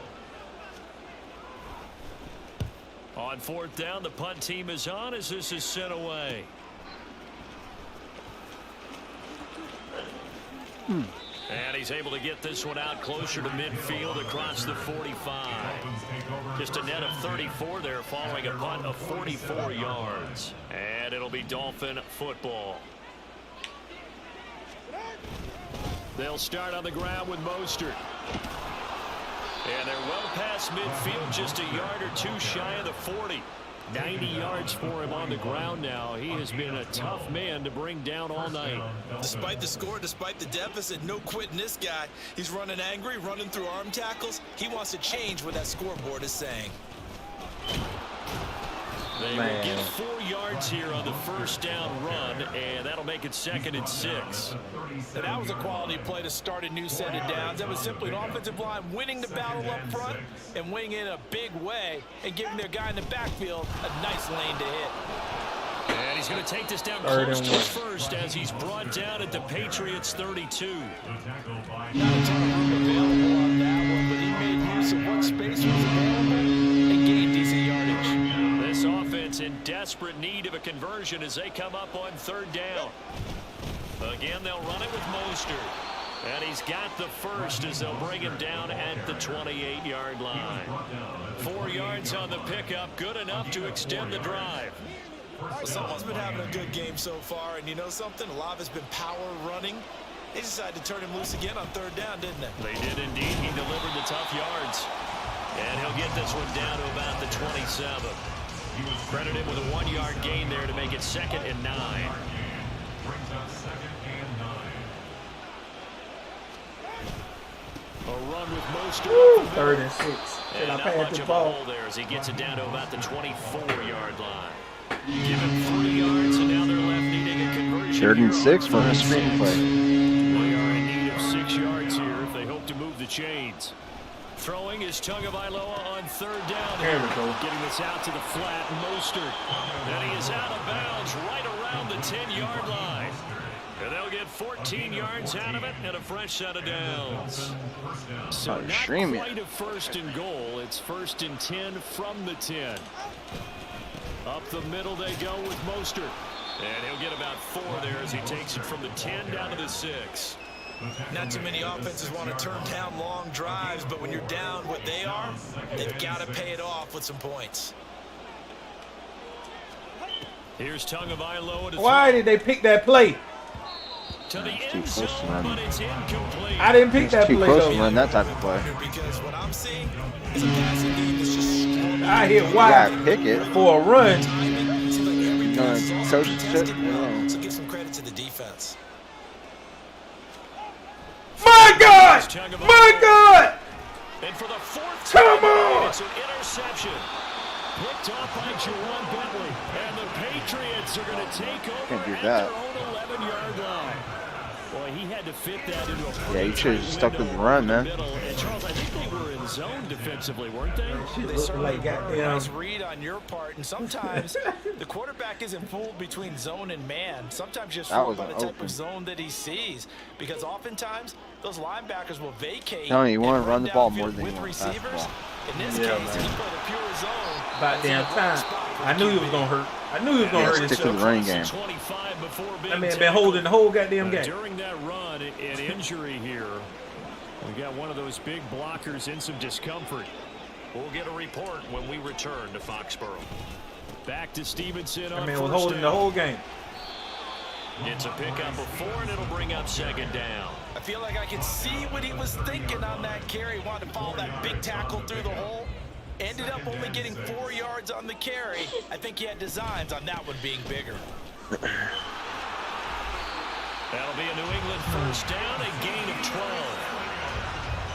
On 4th down, the punt team is on as this is sent away. And he's able to get this one out closer to midfield across the 45. Just a net of 34 there following a punt of 44 yards. And it'll be Dolphin football. They'll start on the ground with Mostert. And they're well past midfield, just a yard or two shy of the 40. 90 yards for him on the ground now. He has been a tough man to bring down all night. Despite the score, despite the deficit, no quitting this guy. He's running angry, running through arm tackles. He wants to change what that scoreboard is saying. They will get 4 yards here on the first down run, and that'll make it 2nd and 6. And that was a quality play to start a new set of downs. That was simply an offensive line winning the battle up front and winning in a big way and giving their guy in the backfield a nice lane to hit. And he's going to take this down 3rd close and to 1. first as he's brought down at the Patriots 32. Not a ton of room available on that one, but he made use of what space was available and gained decent yardage. This offense in desperate need of a conversion as they come up on 3rd down. Again, they'll run it with Mostert. And he's got the first as they'll bring him down at the 28-yard line. 4 yards on the pickup, good enough to extend the drive. Well, someone's been having a good game so far, and you know something? A lot of it's been power running. They decided to turn him loose again on 3rd down, didn't they? They did indeed. He delivered the tough yards. And he'll get this one down to about the 27. Credit him with a 1-yard gain there to make it 2nd and 9. Brings up 2nd and 9. A run with Mostert. 3rd and 6. And I not pass much the of a ball? hole there as he gets it down to about the 24-yard line. Give him 3 yards, and now they're left needing a conversion. 3rd and here 6 on for a 4th and screenplay. 6. They are in need of 6 yards here if they hope to move the chains. Throwing is Tagovailoa on 3rd down. There we go. Getting this out to the flat, Mostert. And he is out of bounds right around the 10-yard line. And they'll get 14 yards out of it and a fresh set of downs. So not stream it. quite a 1st and goal. It's 1st and 10 from the 10. Up the middle they go with Mostert. And he'll get about 4 there as he takes it from the 10 down to the 6. Not too many offenses want to turn down long drives, but when you're down what they are, they've got to pay it off with some points. Here's Tagovailoa. Why did they pick that play? To the end zone, but it's incomplete. I didn't pick that Too play close to though. run that type of play. Because what I'm seeing is a passing game that's just scrolling. I hit You wide gotta pick it. for a run. Timing. Seems like everybody's No, also coach been shit, tested you well, know. so give some credit to the defense. My God! My God! And for the 4th Come time, on! it's an interception. Picked off by Jerron Bentley. And the Patriots are going to take over Can't do at that. their own 11-yard line. Boy, he had to fit that into a Yeah, pretty you should've tight stuck with window the run, over the man. middle. And Charles, I think they were in zone defensively, weren't they? Shit They look certainly like were a goddamn. nice read on your part, and sometimes the quarterback isn't fooled between zone and man. Sometimes just That fooled by was the type open. of zone that he sees, because oftentimes those linebackers will vacate. Tony, you wanna and run the ball more downfield than you with wanna pass the receivers. ball. In this Yeah, case, man. he played a pure zone. About damn time. I knew he was gonna hurt. I knew he was gonna Yeah, hurt stick himself. with the running game. 25 before being That man been tackled. holding the whole goddamn game. During that run, an injury here. We got one of those big blockers in some discomfort. We'll get a report when we return to Foxborough. Back to Stevenson That on man was first holding the down. whole game. It's a pickup of 4, and it'll bring up 2nd down. I feel like I can see what he was thinking on that carry. He wanted to follow that big tackle through the hole. Ended up only getting 4 yards on the carry. I think he had designs on that one being bigger. That'll be a New England first down, a gain of 12.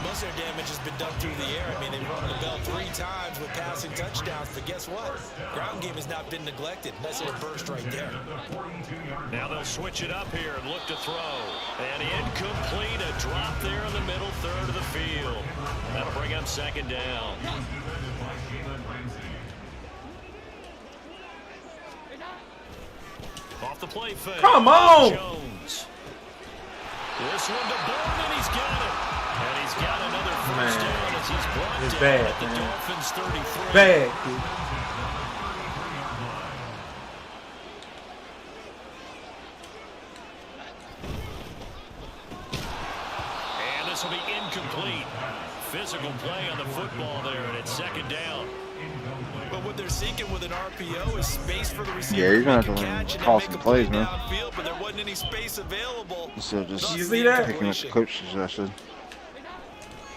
Most of their damage has been done through the air. I mean, they've run the bell 3 times with passing touchdowns, but guess what? Ground game has not been neglected. Nice little burst right there. Now they'll switch it up here and look to throw. And incomplete, a drop there in the middle third of the field. That'll bring up 2nd down. Off the play fake. Come on! Jones. This one to Bourne, and he's got it. And he's got another first Man, down as he's brought it's down bad, at the man. Dolphins 33. Bad, dude. And this will be incomplete. Physical play on the football there, and it's 2nd down. But what they're seeking with an RPO is space for the receiver. Yeah, you're gonna make a have to catch and call then some make a plays, play man. downfield, but there wasn't any space available. So just You see that? picking up the coach suggested.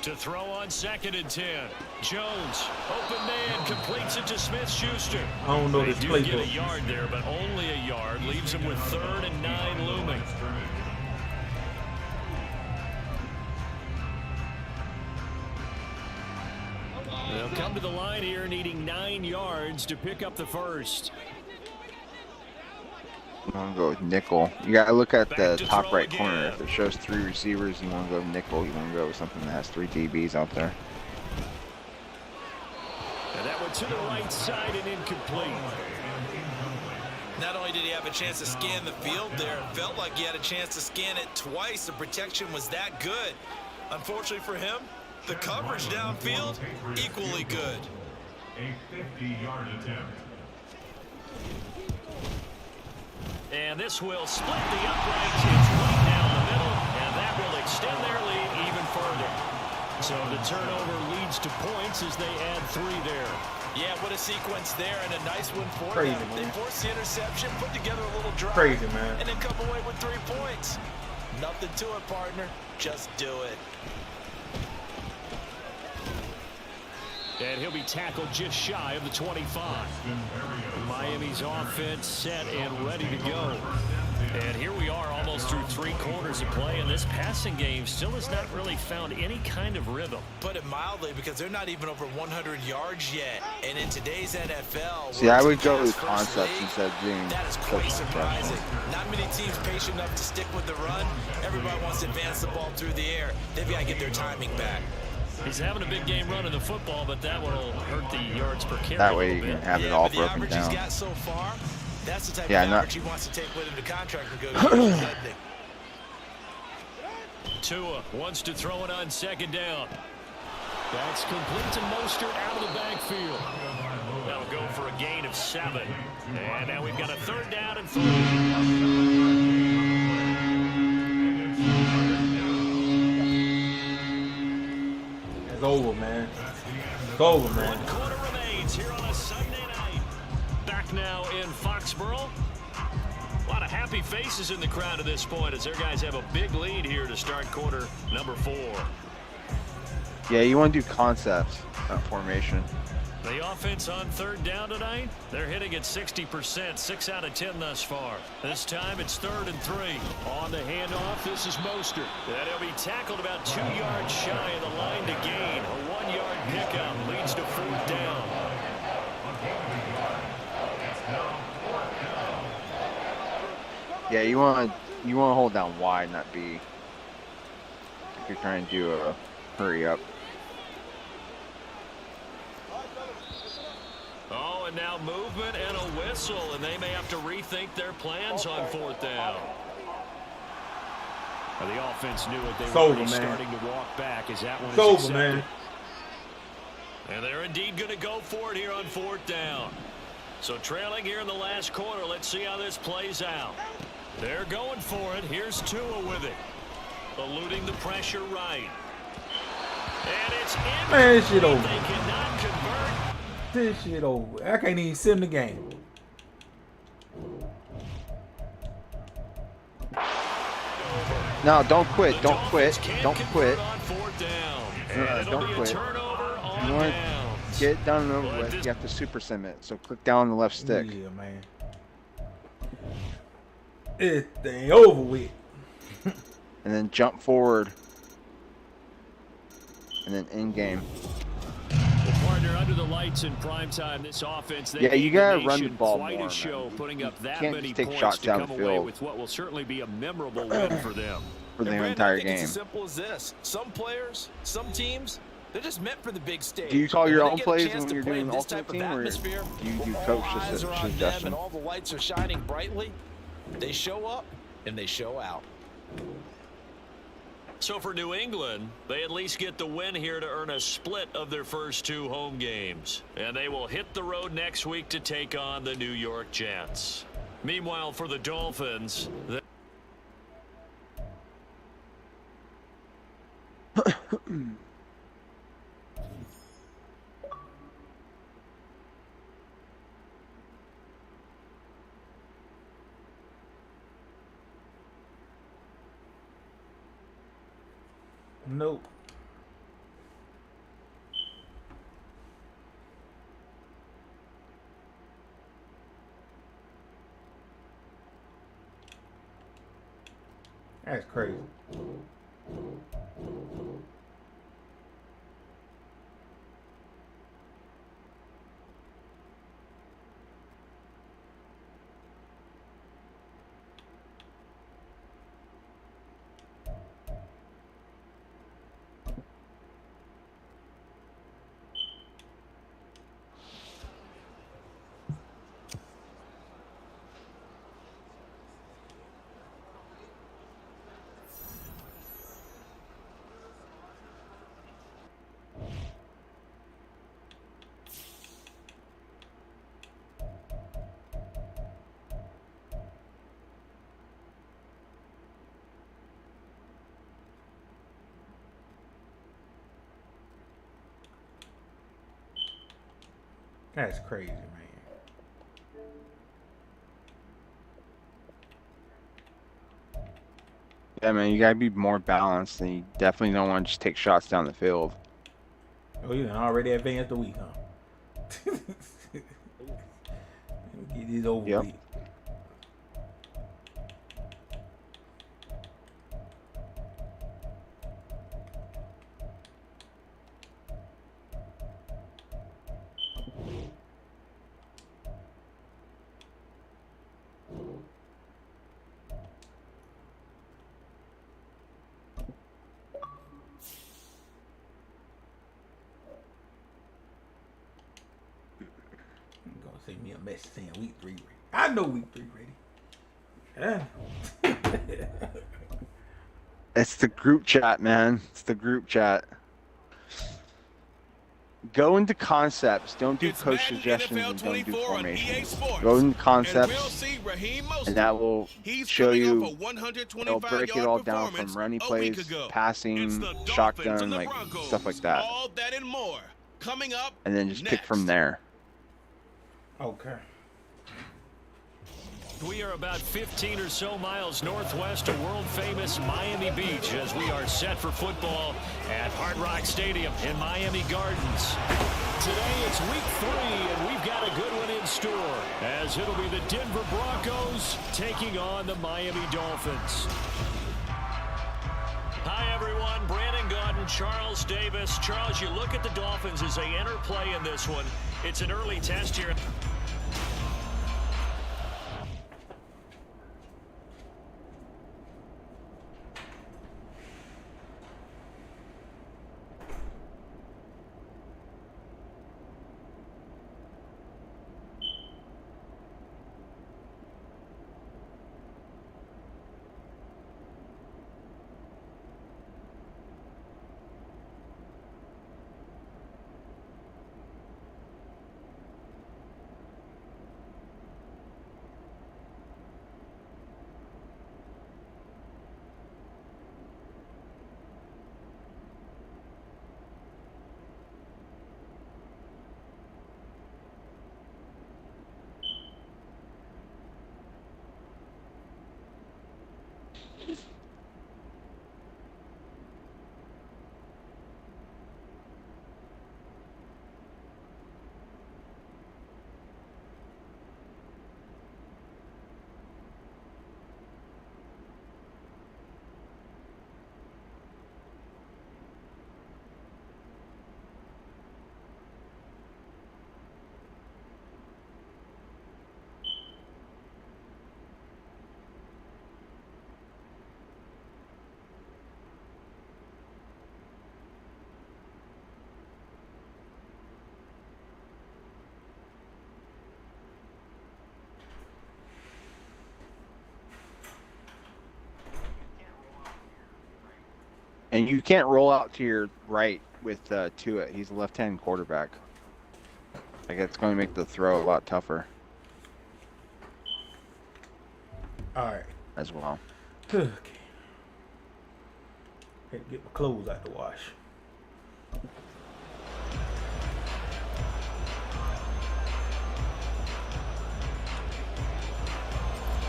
To throw on 2nd and 10. Jones, open man, completes it to Smith-Schuster. I don't know They this do playbook. get a yard there, but only a yard. Leaves him with 3rd and 9 looming. They'll come to the line here needing 9 yards to pick up the first. You want to go with nickel. You got to look at the Back to top throw right corner. again. If it shows 3 receivers, you want to go nickel. You want to go with something that has 3 DBs out there. And that one to the right side and incomplete. Not only did he have a chance to scan the field there, it felt like he had a chance to scan it twice. The protection was that good. Unfortunately for him, the coverage downfield, equally good. A 50-yard attempt. And this will split the uprights. It's right down the middle, and that will extend their lead even further. So the turnover leads to points as they add 3 there. Yeah, what a sequence there, and a nice one for Crazy, them. They man. forced the interception, put together a little drive, Crazy, man. and then come away with 3 points. Nothing to it, partner. Just do it. And he'll be tackled just shy of the 25. Miami's offense set and ready to go. And here we are almost through 3 quarters of play, and this passing game still has not really found any kind of rhythm. Put it mildly, because they're not even over 100 yards yet. And in today's NFL, See, where I it's would a go with pass-first concepts league, instead of doing that is quite touchdown surprising. passes. Not many teams patient enough to stick with the run. Everybody wants to advance the ball through the air. They've got to get their timing back. He's having a big game running the football, but that one will hurt the yards per carry That a way little you can bit. have it all but the broken average he's down. got so far, that's the type Yeah, of not- average he wants to take with him to contract negotiations, doesn't he? Tua wants to throw it on 2nd down. That's complete to Mostert out of the backfield. That'll go for a gain of 7. And now we've got a 3rd down and 3. It's over, man. It's over, man. 1 quarter remains here on a Sunday night. Back now in Foxborough. A lot of happy faces in the crowd at this point as their guys have a big lead here to start quarter number 4. Yeah, you want to do concepts, not formation. The offense on 3rd down tonight, they're hitting at 60%, 6 out of 10 thus far. This time it's 3rd and 3. On the handoff, this is Mostert. And he'll be tackled about 2 yards shy of the line to gain. A 1-yard pickup leads to 4th down. Yeah, you want to hold down wide, not B. If you're trying to do a hurry up. Oh, and now movement and a whistle, and they may have to rethink their plans on 4th down. Well, the offense knew it. They were over, man. starting to walk back as that one It's is over, accepted. man. And they're indeed going to go for it here on 4th down. So trailing here in the last quarter, let's see how this plays out. They're going for it. Here's Tua with it. Eluding the pressure right. And it's in. Man, this shit over. They cannot convert. This shit over. I can't even sim the game. No, don't quit. Don't quit. Don't quit. On 4th down. And Don't it'll be quit. a turnover on You want downs. to get it done and over with. You have to super sim it. So click down on the left stick. Yeah, man. This thing over with. And then jump forward. And then in game. Well, partner, under the lights in prime time, this offense, they Yeah, you gave the gotta run the nation ball quite more, a show, man. putting You up that can't many just take points shots to down come the away field. with what will certainly be a memorable win for them. For the And Brandon, entire I think game. It's as simple as this. Some players, some teams, they're just meant for the big stage. Do you call And your when own they get a plays chance when to you're play doing in this ultimate type of team, or atmosphere, do you do all coach eyes are on them suggestion? and all the lights are shining brightly, they show up and they show out. So for New England, they at least get the win here to earn a split of their first 2 home games. And they will hit the road next week to take on the New York Jets. Meanwhile, for the Dolphins, Nope. That's crazy. That's crazy, man. Yeah, man, you gotta be more balanced, and you definitely don't want to just take shots down the field. Oh, you done already advanced the week, huh? Get these over Yep. with. Gonna send me a message saying week 3 ready. I know week 3 ready. Yeah. It's the group chat, man. It's the group chat. Go into concepts. Don't do It's coach Madden suggestions NFL and don't do 24 on formation. EA Sports. Go into And we'll concepts, see Raheem Mostert. and that will He's show coming you. off a 125 It'll break it yard all down performance from running a week plays, ago. It's passing, the Dolphins shotgun, and the like Broncos. stuff like that, All that and more coming up and then just pick next. from there. Okay. We are about 15 or so miles northwest of world-famous Miami Beach as we are set for football at Hard Rock Stadium in Miami Gardens. Today it's week 3, and we've got a good one in store as it'll be the Denver Broncos taking on the Miami Dolphins. Hi, everyone. Brandon Gaudin, Charles Davis. Charles, you look at the Dolphins as they enter play in this one. It's an early test here. And you can't roll out to your right with Tua. He's a left-hand quarterback. Like, it's going to make the throw a lot tougher All right. as well. Okay. Had to get my clothes out the wash.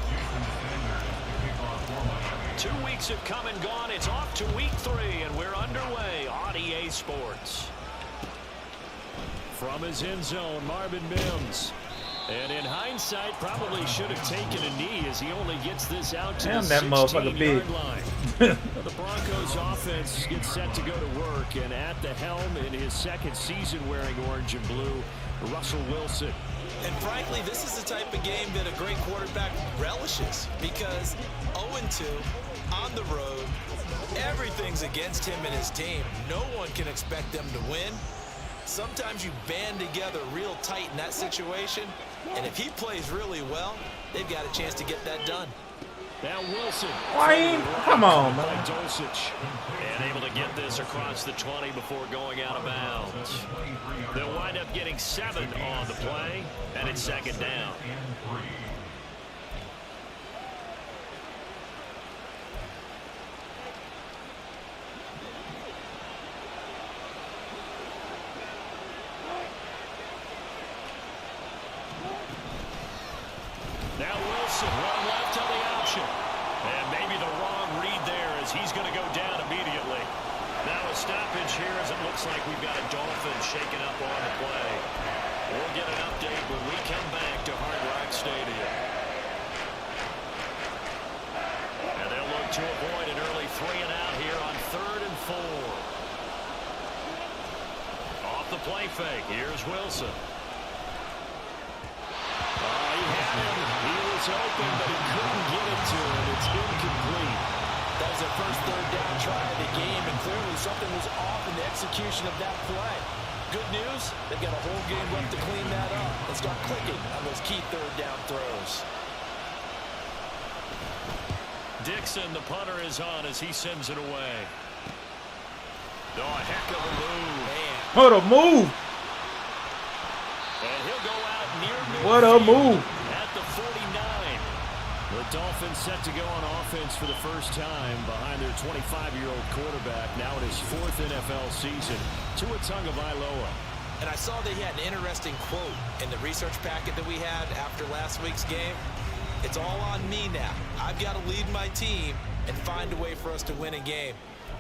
Jason Sanders to kick off for Miami. 2 weeks have come and gone. It's off to week 3, and we're underway on EA Sports. From his end zone, Marvin Mims. And in hindsight, probably should have taken a knee as he only gets this out to Damn, the that motherfucker 16-yard big. line. The Broncos offense gets set to go to work, and at the helm in his second season wearing orange and blue, Russell Wilson. And frankly, this is the type of game that a great quarterback relishes because 0-2 on the road, everything's against him and his team. No one can expect them to win. Sometimes you band together real tight in that situation, and if he plays really well, they've got a chance to get that done. Now Wilson. Come on, By man. Dulcich. And able to get this across the 20 before going out of bounds. They'll wind up getting 7 on the play, and it's second down. Now Wilson, one left on the option. And maybe the wrong read there as he's going to go down immediately. Now a stoppage here as it looks like we've got a Dolphin shaken up on the play. We'll get an update when we come back to Hard Rock Stadium. And they'll look to avoid an early 3-and-out here on 3rd and 4. Off the play fake, here's Wilson. He had him. He was open, but he couldn't get it to him. It's incomplete. That was their first third down try of the game, and clearly something was off in the execution of that play. Good news, they've got a whole game left to clean that up and start clicking on those key third down throws. Dixon, the punter, is on as he sends it away. Oh, a heck of a move. Man, What a move. What a move. At the 49. The Dolphins set to go on offense for the first time behind their 25-year-old quarterback, now in his 4th NFL season, Tua Tagovailoa. And I saw that he had an interesting quote in the research packet that we had after last week's game. It's all on me now. I've got to lead my team and find a way for us to win a game.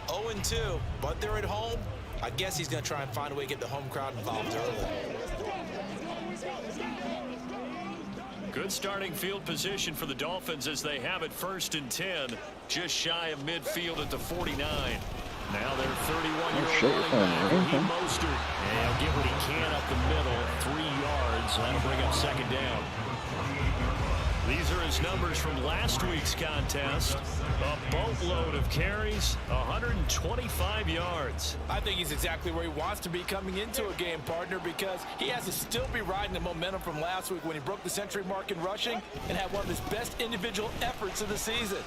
0-2, but they're at home. I guess he's going to try and find a way to get the home crowd involved early. Good starting field position for the Dolphins as they have it 1st and 10, just shy of midfield at the 49. Now their 31-year-old running back, Raheem Mostert. And he'll get what he can up the middle, 3 yards. That'll bring up 2nd down. These are his numbers from last week's contest. A boatload of carries, 125 yards. I think he's exactly where he wants to be coming into a game, partner, because he has to still be riding the momentum from last week when he broke the century mark in rushing and had one of his best individual efforts of the season.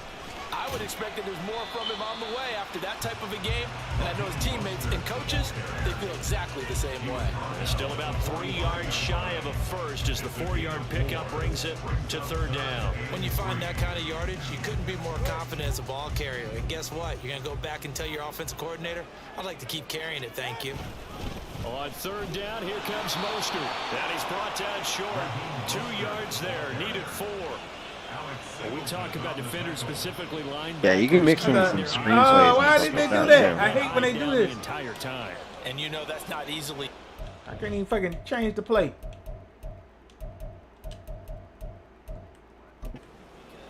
I would expect that there's more from him on the way after that type of a game, and I know his teammates and coaches, they feel exactly the same way. Still about 3 yards shy of a first as the 4-yard pickup brings it to 3rd down. When you find that kind of yardage, you couldn't be more confident as a ball carrier. And guess what? You're going to go back and tell your offensive coordinator, I'd like to keep carrying it, thank you. On 3rd down, here comes Mostert. And he's brought down short. 2 yards there, needed 4. When we talk about defenders, specifically linebackers. Yeah, you can mix in some screenplays. Oh, why did they do that? I hate when they do this. The entire time. And you know that's not easily. I can't even fucking change the play.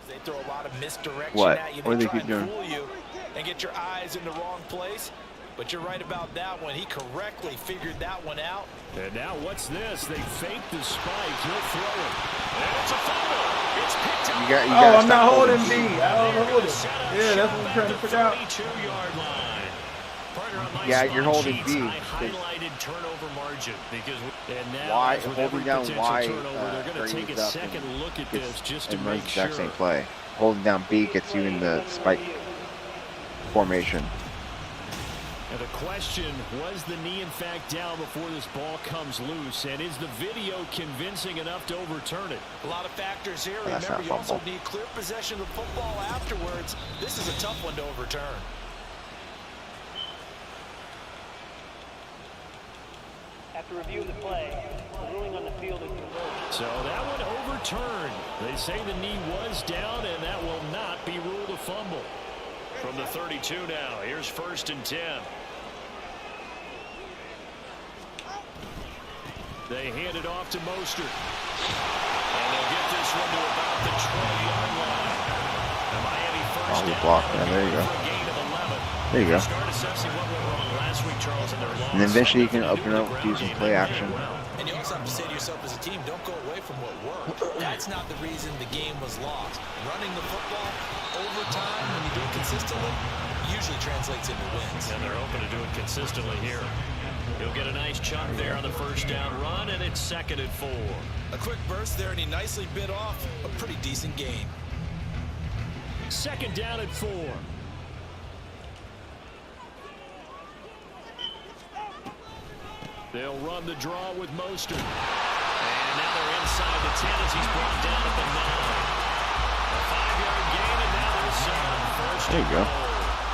They throw a lot of misdirection What? at you. What do they They try keep and doing? fool you and get your eyes in the wrong place. But you're right about that one. He correctly figured that one out. And now what's this? They fake the spike. He'll throw it. And it's a fumble. It's picked up. You Oh, gotta I'm not stop holding holding D. I don't hold it. Yeah, that's what I'm trying to figure out. 22-yard line. Partner, on my Yeah, spot you're holding sheets, D. I highlighted turnover margin because and now Why with holding every down potential Y turnover, they're going to take a brings up second look at this just to and runs make the sure. exact same play. Holding down B gets you in the spike formation. And the question, was the knee in fact down before this ball comes loose? And is the video convincing enough to overturn it? A lot of factors here. That's Remember, not you also fumble. need clear possession of the football afterwards. This is a tough one to overturn. After reviewing the play, the ruling on the field is reversed. So that one overturned. They say the knee was down, and that will not be ruled a fumble. From the 32 now, here's 1st and 10. They hand it off to Mostert. And they'll get this one to about the 20-yard line. The Miami first Oh, down. block. Yeah, there you go. For a gain of 11. There you go. Start assessing what went wrong last week, Charles, in their loss. And then eventually you can open up with using play action. And you also have to say to yourself as a team, don't go away from what worked. That's not the reason the game was lost. Running the football over time, when you do it consistently, usually translates into wins. And they're hoping to do it consistently here. He'll get a nice chunk there on the first down run, and it's 2nd and 4. A quick burst there, and he nicely bit off a pretty decent gain. 2nd down and 4. They'll run the draw with Mostert. And now they're inside the 10 as he's brought down at the 9. A 5-yard gain, and now there's 1st There you go.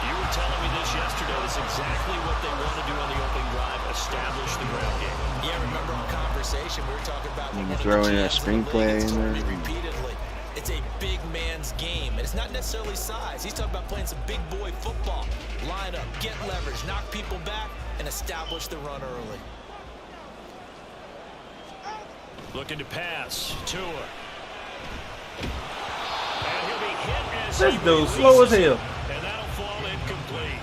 You were telling me this yesterday. That's exactly what they want to do on the opening drive, establish the ground game. Yeah, remember our conversation, we were talking about You can one of throw the in a GMs screenplay the league has in told there. me repeatedly. It's a big man's game, and it's not necessarily size. He's talking about playing some big boy football. Line up, get leverage, knock people back, and establish the run early. Looking to pass. Tua. And he'll be hit as This he dude slow as releases hell. it, and that'll fall incomplete.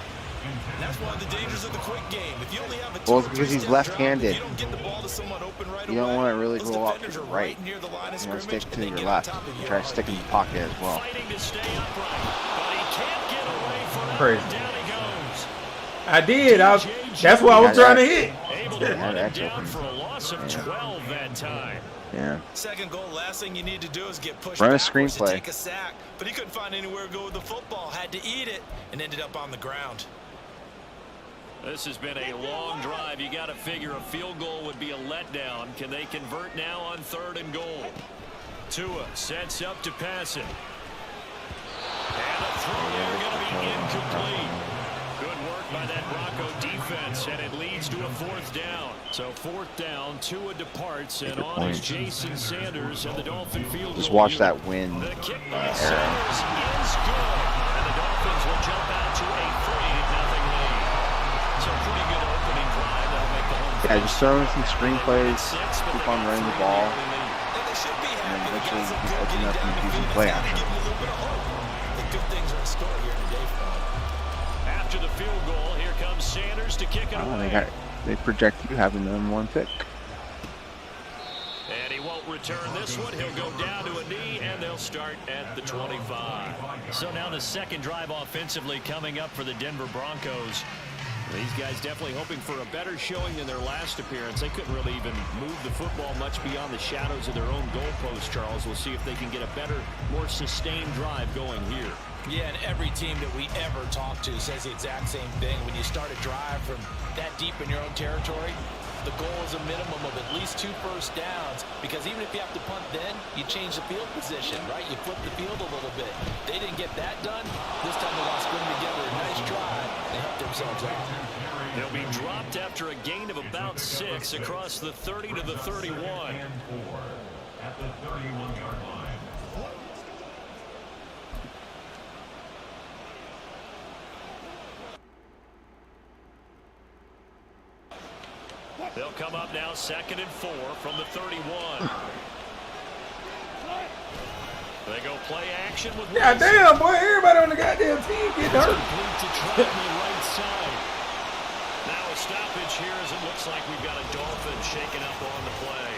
And that's one of the dangers of the quick game. If you only have a Well, two it's or because he's three-step drop, left-handed. if you don't get the ball to someone open right You don't away, want to really those go off to defenders the are right. near the line of You want to stick scrimmage, to and they your get on left. top of you Try in to a stick in the heartbeat. pocket as well. Fighting to stay upright, but he can't get away from it. Crazy. Down he goes. I did. That's what I was trying to hit. Able to Yeah, run him that's down open. for a loss of 12 that time. Yeah. Second goal, last thing you need to do is get pushed Run a backwards to screenplay. take a sack. But he couldn't find anywhere to go with the football. Had to eat it and ended up on the ground. This has been a long drive. You got to figure a field goal would be a letdown. Can they convert now on 3rd and goal? Tua sets up to pass it. And a throw there going to be incomplete. Good work by that Bronco defense, and it leads to a 4th down. So 4th down, Tua departs, and on is Jason Sanders and the Dolphin field goal. Just watch that wind The kick by era. Sanders is good, and the Dolphins will jump out to a 3-0 lead. So pretty good opening drive. That'll make the home Yeah, just throwing some screenplays, keep on running the ball, And they should be and then happy. eventually The you guys can are open up good and getting do down some the play field. action. Give them a little bit of hope. The good things are in store here today for them. After the field goal, here comes Sanders to kick it Oh, away. they project you having the #1 pick. And he won't return this one. He'll go down to a knee, and they'll start at the 25. So now the second drive offensively coming up for the Denver Broncos. These guys definitely hoping for a better showing than their last appearance. They couldn't really even move the football much beyond the shadows of their own goalpost, Charles. We'll see if they can get a better, more sustained drive going here. Yeah, and every team that we ever talk to says the exact same thing. When you start a drive from that deep in your own territory, the goal is a minimum of at least 2 first downs, because even if you have to punt then, you change the field position, right? You flip the field a little bit. They didn't get that done. This time they want to string together a nice drive and help themselves out. They'll be dropped after a gain of about 6 across the 30 to the 31. And 4 at the 31-yard line. They'll come up now 2nd and 4 from the 31. They go play action with God damn, boy, everybody on the goddamn team getting hurt. complete to Trout on the right side. Now a stoppage here as it looks like we've got a Dolphin shaking up on the play.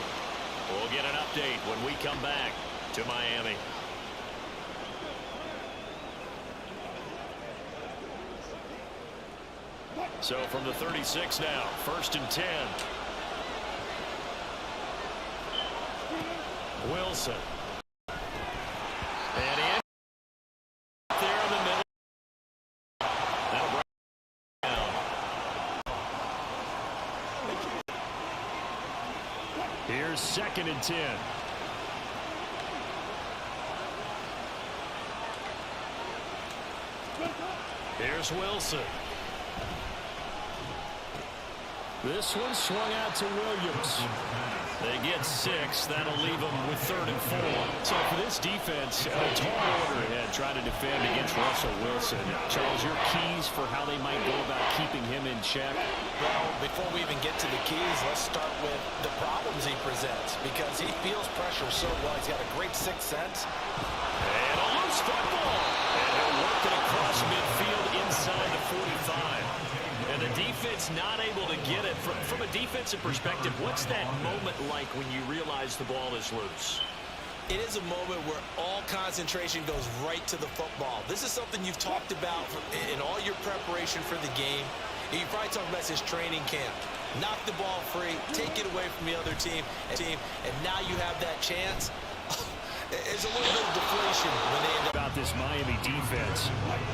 We'll get an update when we come back to Miami. So from the 36 now, 1st and 10. Wilson. And in there in the middle. That'll bring it down. Here's 2nd and 10. Here's Wilson. This one swung out to Williams. They get 6. That'll leave them with 3rd and 4. So for this defense, a tall order ahead trying to defend against Russell Wilson. Charles, your keys for how they might go about keeping him in check? Well, before we even get to the keys, let's start with the problems he presents, because he feels pressure so well. He's got a great sixth sense. And a loose football. And he'll work it across midfield inside the 45. And the defense not able to get it. From a defensive perspective, what's that moment like when you realize the ball is loose? It is a moment where all concentration goes right to the football. This is something you've talked about in all your preparation for the game. You probably talked about his training camp. Knock the ball free, take it away from the other team, and now you have that chance. There's a little bit of deflation when they end up. About this Miami defense.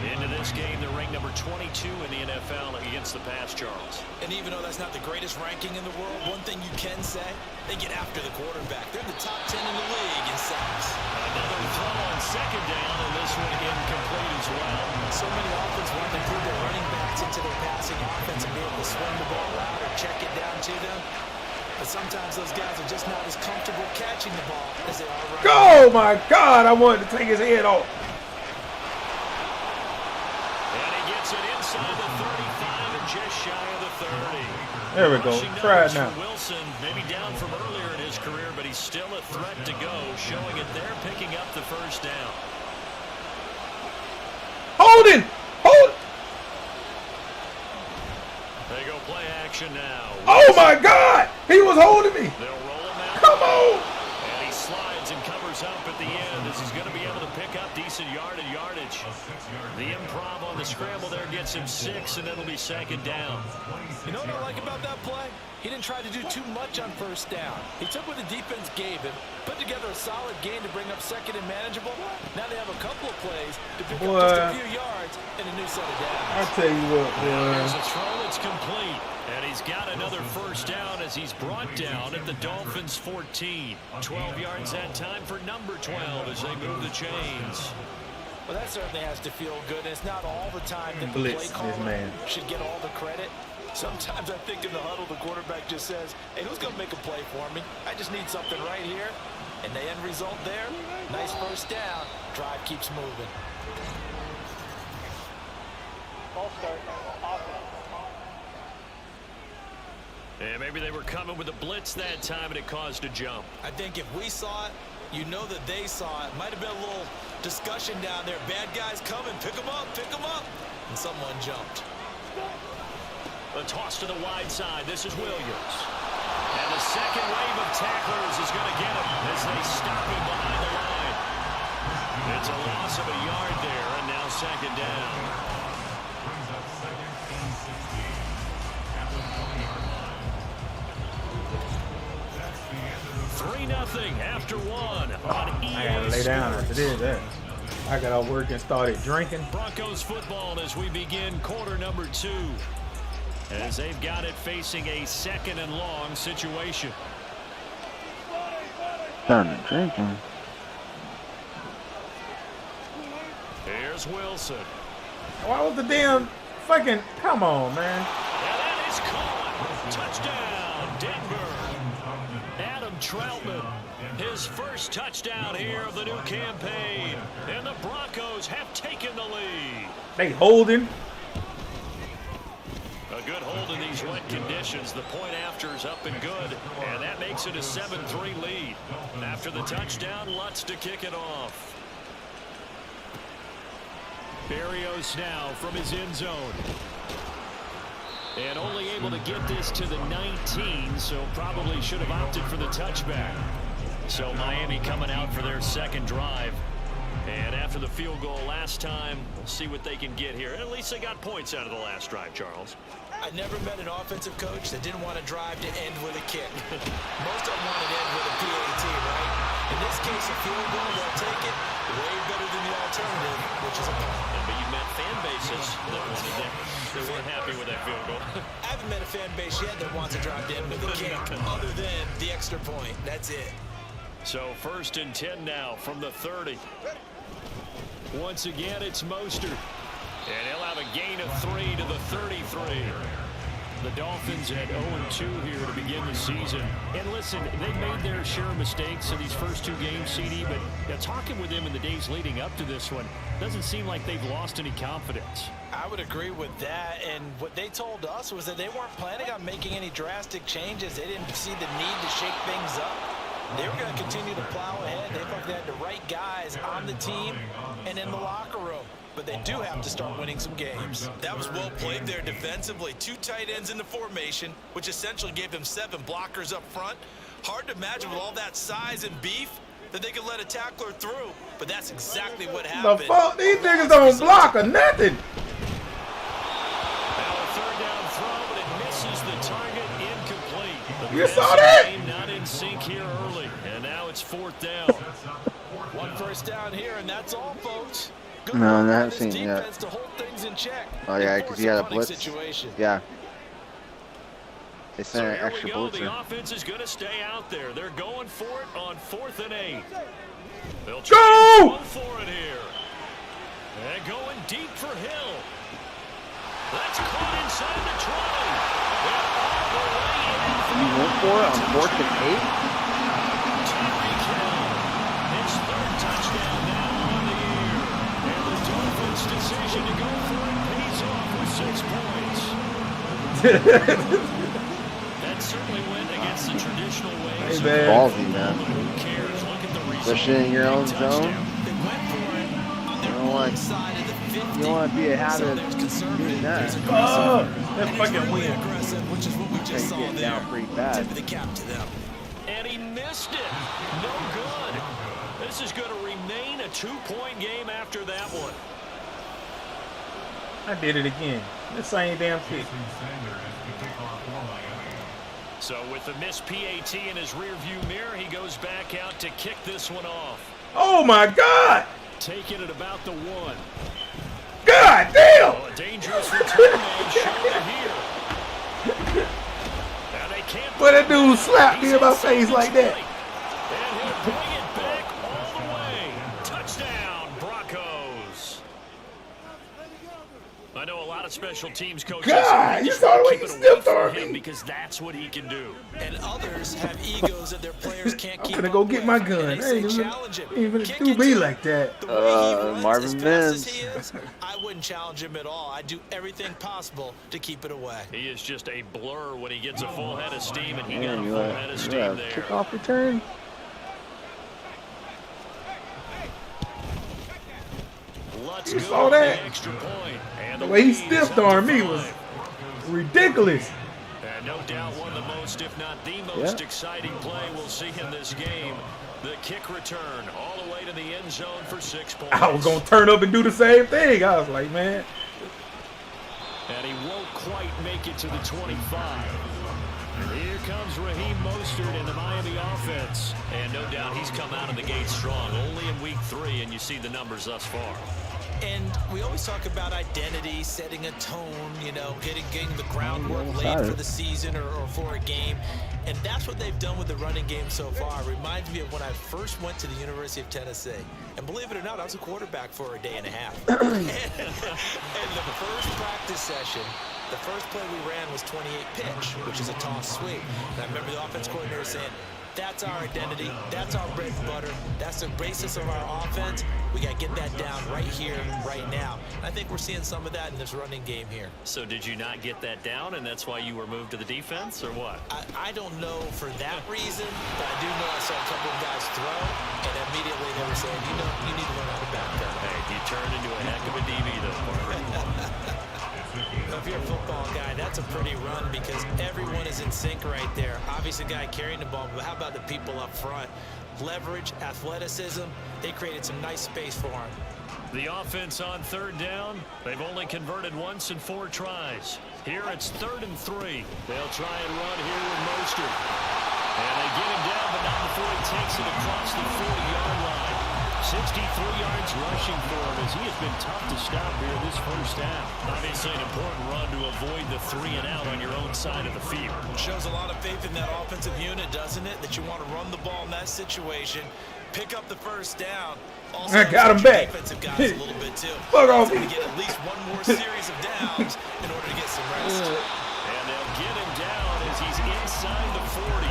Into this game, they're ranked number 22 in the NFL against the pass, Charles. And even though that's not the greatest ranking in the world, one thing you can say, they get after the quarterback. They're in the top 10 in the league in sacks. Another throw on 2nd down, and this one incomplete as well. So many offenses want to put their running backs into their passing offense and be able to swing the ball out or check it down to them. But sometimes those guys are just not as comfortable catching the ball as they are running. Oh my God, I wanted to take his head off. And he gets it inside the 35 and just shy of the 30. There we go. Rushing Try it numbers now. for Wilson, maybe down from earlier in his career, but he's still a threat to go, showing it there, picking up the 1st down. Holding! Hold! They go play action now. Oh my God! He was holding me. They'll roll him out. Come on! And he slides and covers up at the end as he's going to be able to pick up decent yardage. The improv on the scramble there gets him 6, and it'll be 2nd down. You know what I like about that play? He didn't try to do too much on 1st down. He took what the defense gave him, put together a solid gain to bring up 2nd and manageable. Now they have a couple of plays to pick up just a few yards and a new set of I downs. tell you what, Here's boy. a throw that's complete. And he's got another first down as he's brought down at the Dolphins' 14. 12 yards that time for number 12 as they move the chains. Well, that certainly has to feel good. It's not all the time that the Blitz play this caller man. should get all the credit. Sometimes I think in the huddle, the quarterback just says, hey, who's going to make a play for me? I just need something right here. And the end result there, nice first down. Drive keeps moving. Ball start. Offense. And maybe they were coming with a blitz that time and it caused a jump. I think if we saw it, you know that they saw it. Might have been a little discussion down there. Bad guys coming. Pick them up. Pick them up. And someone jumped. A toss to the wide side. This is Williams. And the second wave of tacklers is going to get him as they stop him behind the line. It's a loss of a yard there, and now second down. Brings up second and 16 at the 20-yard line. That's the end of the 3-0 after one on EA I gotta lay down after this. I got off work and started drinking. Broncos football as we begin quarter number 2. As they've got it facing a second and long situation. Started drinking. Here's Wilson. Why was the damn fucking? Come on, man. And that is caught. Touchdown, Denver. Adam Troutman, his first touchdown here of the new campaign. And the Broncos have taken the lead. They holding. A good hold in these wet conditions. The point after is up and good. And that makes it a 7-3 lead. After the touchdown, Lutz to kick it off. Berrios now from his end zone. And only able to get this to the 19, so probably should have opted for the touchback. So Miami coming out for their second drive. And after the field goal last time, we'll see what they can get here. And at least they got points out of the last drive, Charles. I never met an offensive coach that didn't want to drive to end with a kick. Most of them want to end with a PAT, right? In this case, a field goal, they'll take it way better than the alternative, which is a punt. But you met fan bases that wanted that. They weren't happy with that field goal. I haven't met a fan base yet that wants to drive to end with a kick, other than the extra point. That's it. So 1st and 10 now from the 30. Once again, it's Mostert. And he'll have a gain of 3 to the 33. The Dolphins at 0-2 here to begin the season. And listen, they made their share of mistakes in these first 2 games, CD, but talking with them in the days leading up to this one, doesn't seem like they've lost any confidence. I would agree with that, and what they told us was that they weren't planning on making any drastic changes. They didn't see the need to shake things up. They were going to continue to plow ahead. They felt they had the right guys on the team and in the locker room. But they do have to start winning some games. That was well played there defensively. 2 tight ends in the formation, which essentially gave them 7 blockers up front. Hard to imagine with all that size and beef that they could let a tackler through. But that's exactly what happened. The fuck? These niggas don't block or nothing. Now a 3rd down throw, but it misses the target, incomplete. You saw that? Game not in sync here early, and now it's 4th down. 1 first down here, and that's all, folks. Good No, work I by haven't this seen it yet. defense to hold things in check. Oh yeah, and because force he had a punting blitz. situation. Yeah. They So sent an here we extra go. blitzer. The offense is going to stay out there. They're going for it on 4th and 8. They'll Go! try and go for it here. And going deep for Hill. That's caught inside the 20. You went for it on 4th and 8? Tyreek Hill. His 3rd touchdown now on the year. And the Dolphins' decision to go for it pays off with 6 points. That certainly went against the traditional ways. Hey, man. Ballsy, man. Who cares? Look at the result. Especially in your own Touchdown. zone. They went for it on their You don't want- own side of the 50. You don't want to be a So habit there's of conservative, doing there's that. aggressive, Oh, and that there's fucking really win. aggressive, which is what we just They saw get there. down pretty bad. Tip of the cap to them. And he missed it. No good. This is going to remain a 2-point game after that one. I did it again. The same damn kick. Jason Sanders to kick off for Miami. So with the missed PAT in his rearview mirror, he goes back out to kick this one off. Oh my God! Taking it about the 1. God damn! the two-man shoulder here. Now they can't. What that dude slapped me in my face like that? And he'll bring it back all the way. Touchdown, Broncos. I know a lot of special teams coaches. God, you just saw the way keep he it away stiffed from on him me. because that's what he can do. And others have egos that their players can't I'm keep gonna up go get with, my and gun. they Hey, say you challenge him. ain't gonna Kick do it me to like him. that. The way he runs Marvin as fast as Mims. he is, I wouldn't challenge him at all. I'd do everything possible to keep it away. He is just a blur when he gets a full head of steam, and he got Man, a you full head of steam have there. kickoff return. Let's You go saw to the that? extra point. And The way he lead is stiffed up to on me was 5. ridiculous. And no doubt one of the most, if not the most Yeah. exciting play we'll see in this game. The kick return all the way to the end zone for 6 points. I was gonna turn up and do the same thing. I was like, man. And he won't quite make it to the 25. And here comes Raheem Mostert in the Miami offense. And no doubt he's come out of the gate strong, only in week 3, and you see the numbers thus far. And we always talk about identity, setting a tone, you know, getting the groundwork laid Sorry. for the season or for a game. And that's what they've done with the running game so far. It reminds me of when I first went to the University of Tennessee. And believe it or not, I was a quarterback for a day and a half. and the first practice session, the first play we ran was 28 pitch, which is a toss sweep. And I remember the offense coordinator saying, that's our identity. That's our bread and butter. That's the basis of our offense. We got to get that down right here, right now. And I think we're seeing some of that in this running game here. So did you not get that down, and that's why you were moved to the defense, or what? I don't know for that reason, but I do know I saw a couple of guys throw, and immediately they were saying, you know, you need to learn how to back up. Hey, you turned into a heck of a DB, though, Parker. If you're a football guy, that's a pretty run because everyone is in sync right there. Obviously, the guy carrying the ball, but how about the people up front? Leverage, athleticism, they created some nice space for him. The offense on 3rd down. They've only converted once in 4 tries. Here it's 3rd and 3. They'll try and run here with Mostert. And they get him down, but not before he takes it across the 40-yard line. 63 yards rushing for him as he has been tough to stop here this first half. Obviously an important run to avoid the 3-and-out on your own side of the field. Shows a lot of faith in that offensive unit, doesn't it? That you want to run the ball in that situation, pick up the first down. Also, I got him back. Defensive guys a little bit too. Fuck off To me. get at least one more series of downs in order to get some rest. And they'll get him down as he's inside the 40.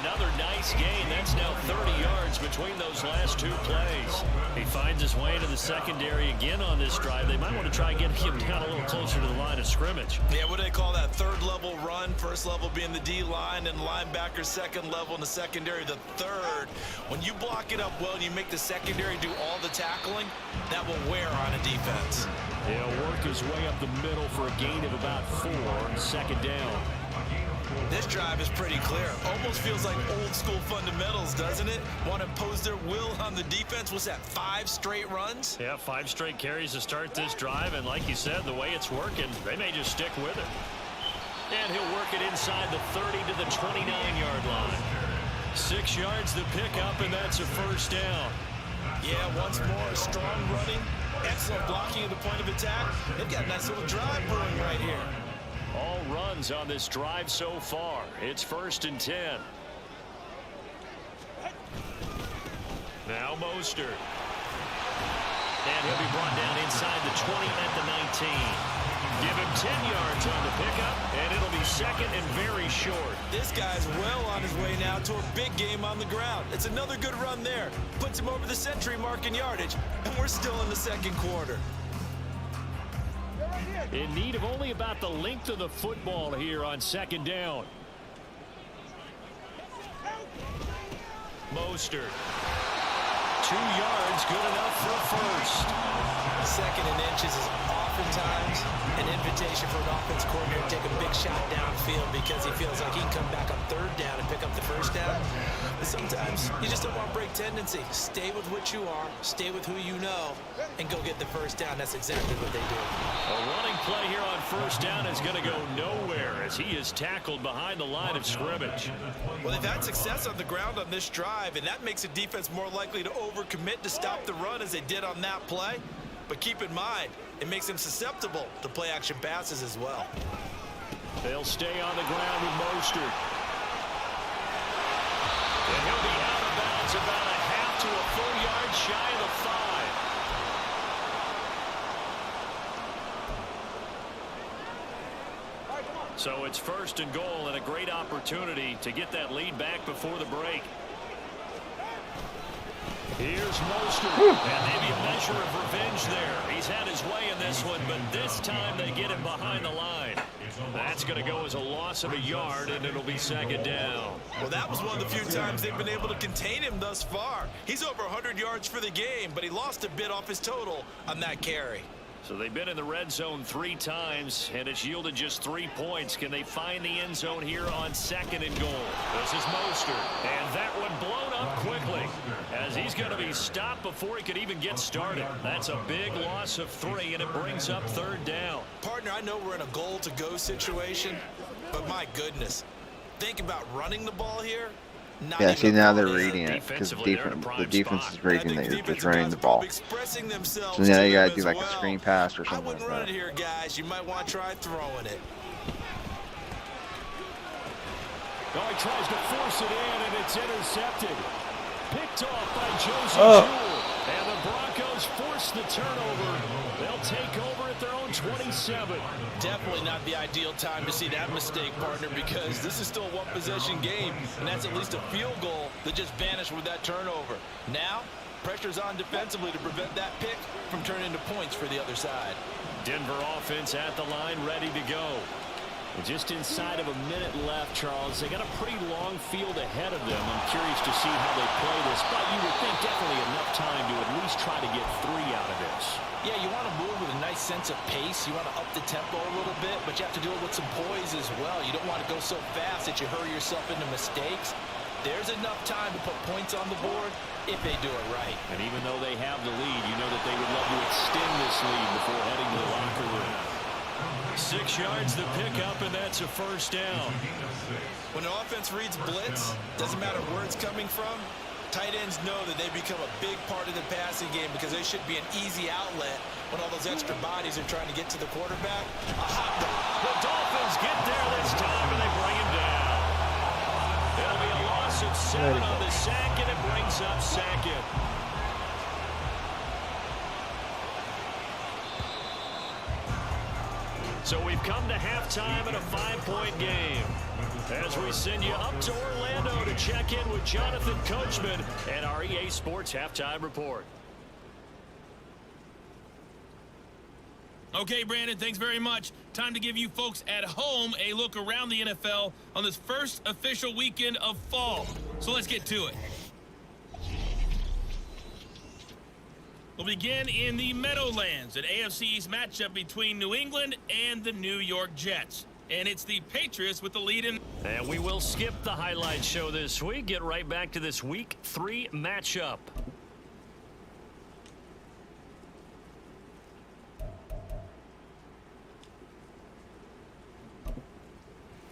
Another nice gain. That's now 30 yards between those last 2 plays. He finds his way into the secondary again on this drive. They might want to try and get him down a little closer to the line of scrimmage. Yeah, what do they call that? 3rd level run, 1st level being the D-line, and linebacker 2nd level, and the secondary the 3rd. When you block it up well and you make the secondary do all the tackling, that will wear on a defense. He'll work his way up the middle for a gain of about 4 on 2nd down. This drive is pretty clear. Almost feels like old school fundamentals, doesn't it? Want to impose their will on the defense. What's that, 5 straight runs? Yeah, 5 straight carries to start this drive, and like you said, the way it's working, they may just stick with it. And he'll work it inside the 30 to the 29-yard line. 6 yards to pick up, and that's a first down. Yeah, once more, strong running, excellent blocking at the point of attack. They've got a nice little drive brewing right here. All runs on this drive so far. It's 1st and 10. Now Mostert. And he'll be brought down inside the 20 at the 19. Give him 10 yards on the pickup, and it'll be 2nd and very short. This guy's well on his way now to a big game on the ground. It's another good run there. Puts him over the century mark in yardage, and we're still in the 2nd quarter. In need of only about the length of the football here on 2nd down. Mostert. 2 yards, good enough for 1st. 2nd and inches is oftentimes an invitation for an offense coordinator to take a big shot downfield because he feels like he can come back on 3rd down and pick up the 1st down. But sometimes you just don't want break tendency. Stay with what you are, stay with who you know, and go get the 1st down. That's exactly what they do. A running play here on 1st down is going to go nowhere as he is tackled behind the line of scrimmage. Well, they've had success on the ground on this drive, and that makes a defense more likely to overcommit to stop the run as they did on that play. But keep in mind, it makes him susceptible to play-action passes as well. They'll stay on the ground with Mostert. And he'll be out of bounds about a half to a full yard shy of the 5. So it's 1st and goal, and a great opportunity to get that lead back before the break. Here's Mostert, and maybe a measure of revenge there. He's had his way in this one, but this time they get him behind the line. That's going to go as a loss of a yard, and it'll be 2nd down. Well, that was one of the few times they've been able to contain him thus far. He's over 100 yards for the game, but he lost a bit off his total on that carry. So they've been in the red zone 3 times, and it's yielded just 3 points. Can they find the end zone here on 2nd and goal? This is Mostert, and that one blown up quickly as he's going to be stopped before he could even get started. That's a big loss of 3, and it brings up 3rd down. Partner, I know we're in a goal-to-go situation, but my goodness, think about running the ball here. Yeah, see, now they're reading it because the defense is reading that you're just running the ball. So now you got to do like a screen pass or something like that. I wouldn't run it here, guys. You might want to try throwing it. Oh, he tries to force it in, and it's intercepted. Picked off by Josie Jewell. And the Broncos force the turnover. They'll take over at their own 27. Definitely not the ideal time to see that mistake, partner, because this is still a one-possession game, and that's at least a field goal that just vanished with that turnover. Now, pressure's on defensively to prevent that pick from turning into points for the other side. Denver offense at the line, ready to go. Just inside of a minute left, Charles. They got a pretty long field ahead of them. I'm curious to see how they play this, but you would think definitely enough time to at least try to get 3 out of this. Yeah, you want to move with a nice sense of pace. You want to up the tempo a little bit, but you have to do it with some poise as well. You don't want to go so fast that you hurry yourself into mistakes. There's enough time to put points on the board if they do it right. And even though they have the lead, you know that they would love to extend this lead before heading to the locker room. 6 yards the pickup, and that's a 1st down. When an offense reads blitz, doesn't matter where it's coming from, tight ends know that they become a big part of the passing game because they should be an easy outlet when all those extra bodies are trying to get to the quarterback. A hot dog. The Dolphins get there this time, and they bring him down. It'll be a loss of 7 on the sack, and it brings up 2nd. So we've come to halftime in a 5-point game. As we send you up to Orlando to check in with Jonathan Coachman and our EA Sports Halftime Report. Okay, Brandon, thanks very much. Time to give you folks at home a look around the NFL on this first official weekend of fall. So let's get to it. We'll begin in the Meadowlands, an AFC East matchup between New England and the New York Jets. And it's the Patriots with the lead in. And we will skip the highlight show this week. Get right back to this Week 3 matchup.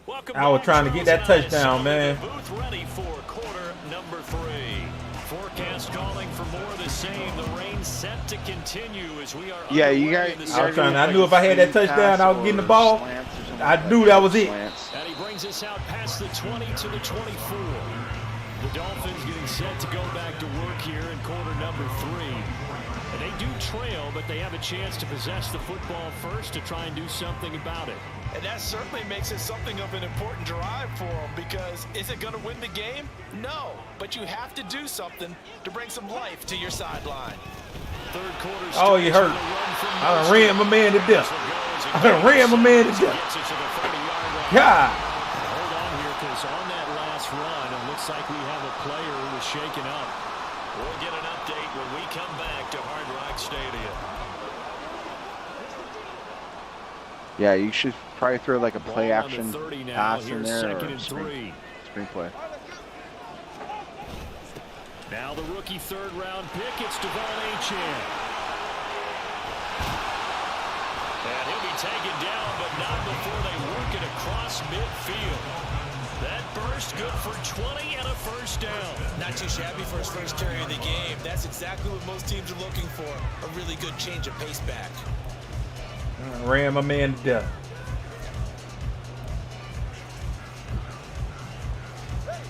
Welcome I was back. trying to get that touchdown, man. Booth ready for quarter number 3. Forecast calling for more of the same. The rain set to continue as we are. Yeah, you guys. I knew if I had that touchdown, I was getting the ball. I knew that was it. And he brings us out past the 20 to the 24. The Dolphins getting set to go back to work here in quarter number 3. And they do trail, but they have a chance to possess the football first to try and do something about it. And that certainly makes it something of an important drive for them, because is it going to win the game? No, but you have to do something to bring some life to your sideline. Third quarter. Oh, you hurt. I done ran my man to death. I done ran my man to death. God. Hold on here, because on that last run, it looks like we have a player who was shaken up. We'll get an update when we come back to Hard Rock Stadium. Yeah, you should probably throw like a play action pass in there. Second and 3. Screenplay. Now the rookie third-round pick, it's Devon Achane. And he'll be taken down, but not before they work it across midfield. That burst good for 20 and a first down. Not too shabby for his first carry of the game. That's exactly what most teams are looking for. A really good change of pace back. Ran my man to death.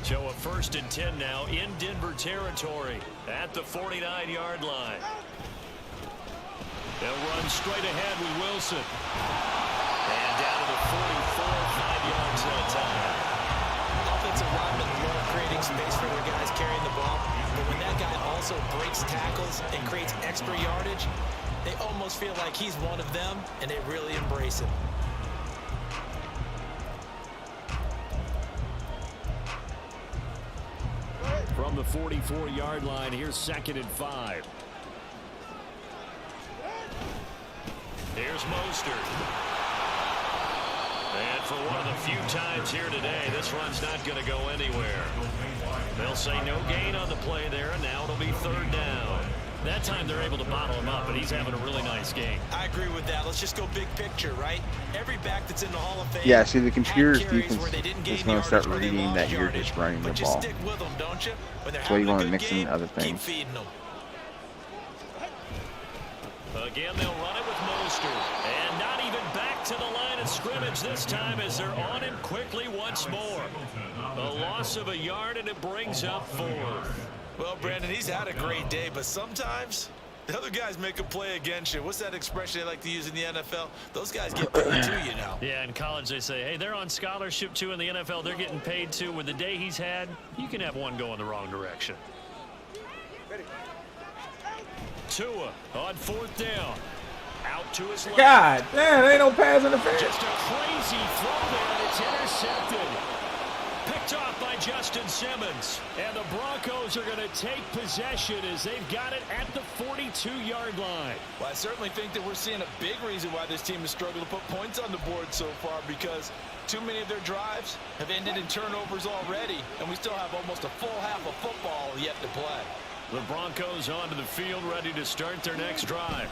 So a 1st and 10 now in Denver territory at the 49-yard line. They'll run straight ahead with Wilson. And down to the 44, 5 yards at a time. Offensive linemen love creating space for their guys carrying the ball. But when that guy also breaks tackles and creates extra yardage, they almost feel like he's one of them, and they really embrace him. From the 44-yard line, here's 2nd and 5. Here's Mostert. And for one of the few times here today, this run's not going to go anywhere. They'll say no gain on the play there, and now it'll be 3rd down. That time they're able to bottle him up, but he's having a really nice game. I agree with that. Let's just go big picture, right? Every back that's in the Hall of Fame. Yeah, see, the computer's defense is going to start reading that you're just running the ball. Stick with them, don't you? When they're That's why you want to having a mix good in other game, keep things. feeding them. Again, they'll run it with Mostert. And not even back to the line of scrimmage this time as they're on him quickly once more. A loss of a yard, and it brings up 4th. Well, Brandon, he's had a great day, but sometimes the other guys make a play against you. What's that expression they like to use in the NFL? Those guys get paid too, you know. Yeah, in college they say, hey, they're on scholarship too. In the NFL, they're getting paid too. With the day he's had, you can have one go in the wrong direction. Tua on 4th down. Out to his left. God damn, ain't no pass interference. Just a crazy throw there, and it's intercepted. Picked off by Justin Simmons. And the Broncos are going to take possession as they've got it at the 42-yard line. Well, I certainly think that we're seeing a big reason why this team has struggled to put points on the board so far, because too many of their drives have ended in turnovers already, and we still have almost a full half of football yet to play. The Broncos onto the field, ready to start their next drive.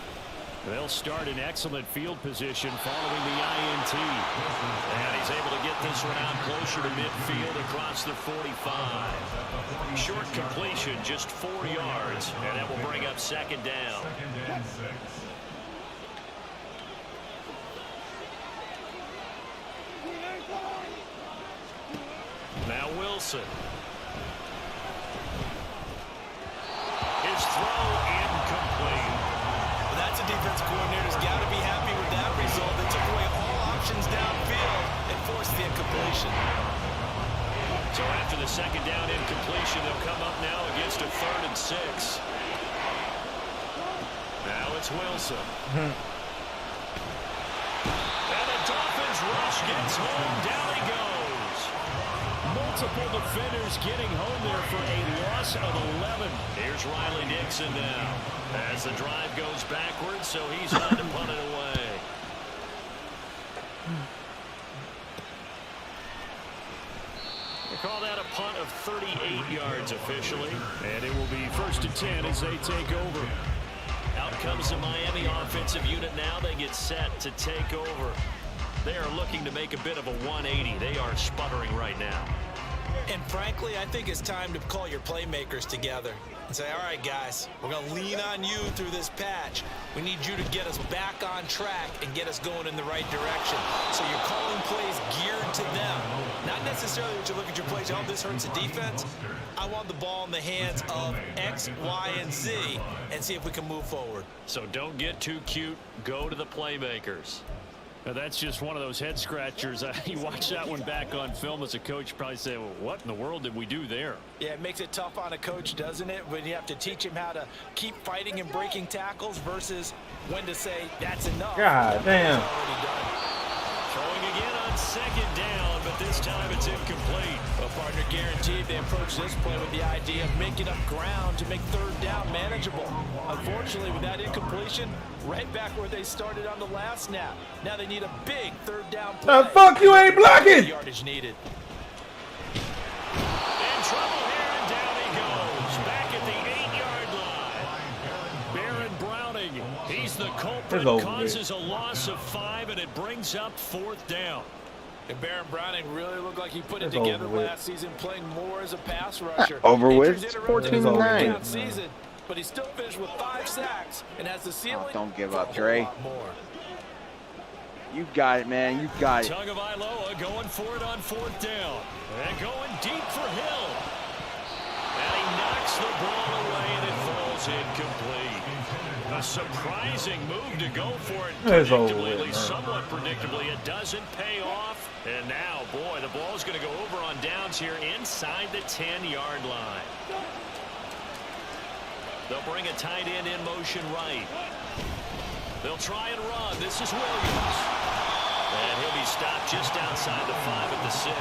They'll start in excellent field position following the INT. And he's able to get this one out closer to midfield across the 45. Short completion, just 4 yards, and that will bring up 2nd down. Now Wilson. His throw incomplete. Well, that's a defense coordinator's got to be happy with that result. They took away all options downfield and forced the incompletion. So after the 2nd down incompletion, they'll come up now against a 3rd and 6. Now it's Wilson. And the Dolphins rush gets home. Down he goes. Multiple defenders getting home there for a loss of 11. Here's Riley Dixon now as the drive goes backwards, so he's on to punt it away. They call that a punt of 38 yards officially, and it will be 1st and 10 as they take over. Out comes the Miami offensive unit now. They get set to take over. They are looking to make a bit of a 180. They are sputtering right now. And frankly, I think it's time to call your playmakers together and say, all right, guys, we're going to lean on you through this patch. We need you to get us back on track and get us going in the right direction. So you're calling plays geared to them. Not necessarily that you look at your plays, oh, this hurts the defense. I want the ball in the hands of X, Y, and Z and see if we can move forward. So don't get too cute. Go to the playmakers. Now, that's just one of those head scratchers. You watch that one back on film as a coach, you probably say, well, what in the world did we do there? Yeah, it makes it tough on a coach, doesn't it? When you have to teach him how to keep fighting and breaking tackles versus when to say, that's enough. God damn. Throwing again on 2nd down, but this time it's incomplete. Well, partner, guaranteed they approach this play with the idea of making up ground to make 3rd down manageable. Unfortunately, with that incompletion, right back where they started on the last snap. Now they need a big 3rd down play. The fuck you ain't blocking? Yardage needed. In trouble here, and down he goes. Back at the 8-yard line. Baron Browning, he's the culprit, causes a loss of 5, and it brings up 4th down. And Baron Browning really looked like he put it It's together over with. last season, playing more as a pass rusher. Over with. Injuries It's interrupted 14-9. his season, but he still finished with 5 sacks and has the ceiling. Don't give for a up, whole Dre. lot more. You got it, man. You got it. Tagovailoa going for it on 4th down. And going deep for Hill. And he knocks the ball away, and it falls incomplete. A surprising move to go for it. It's over Predictably, with, at least man. somewhat predictably, it doesn't pay off. And now, boy, the ball's going to go over on downs here inside the 10-yard line. They'll bring a tight end in motion right. They'll try and run. This is Williams. And he'll be stopped just outside the 5 at the 6.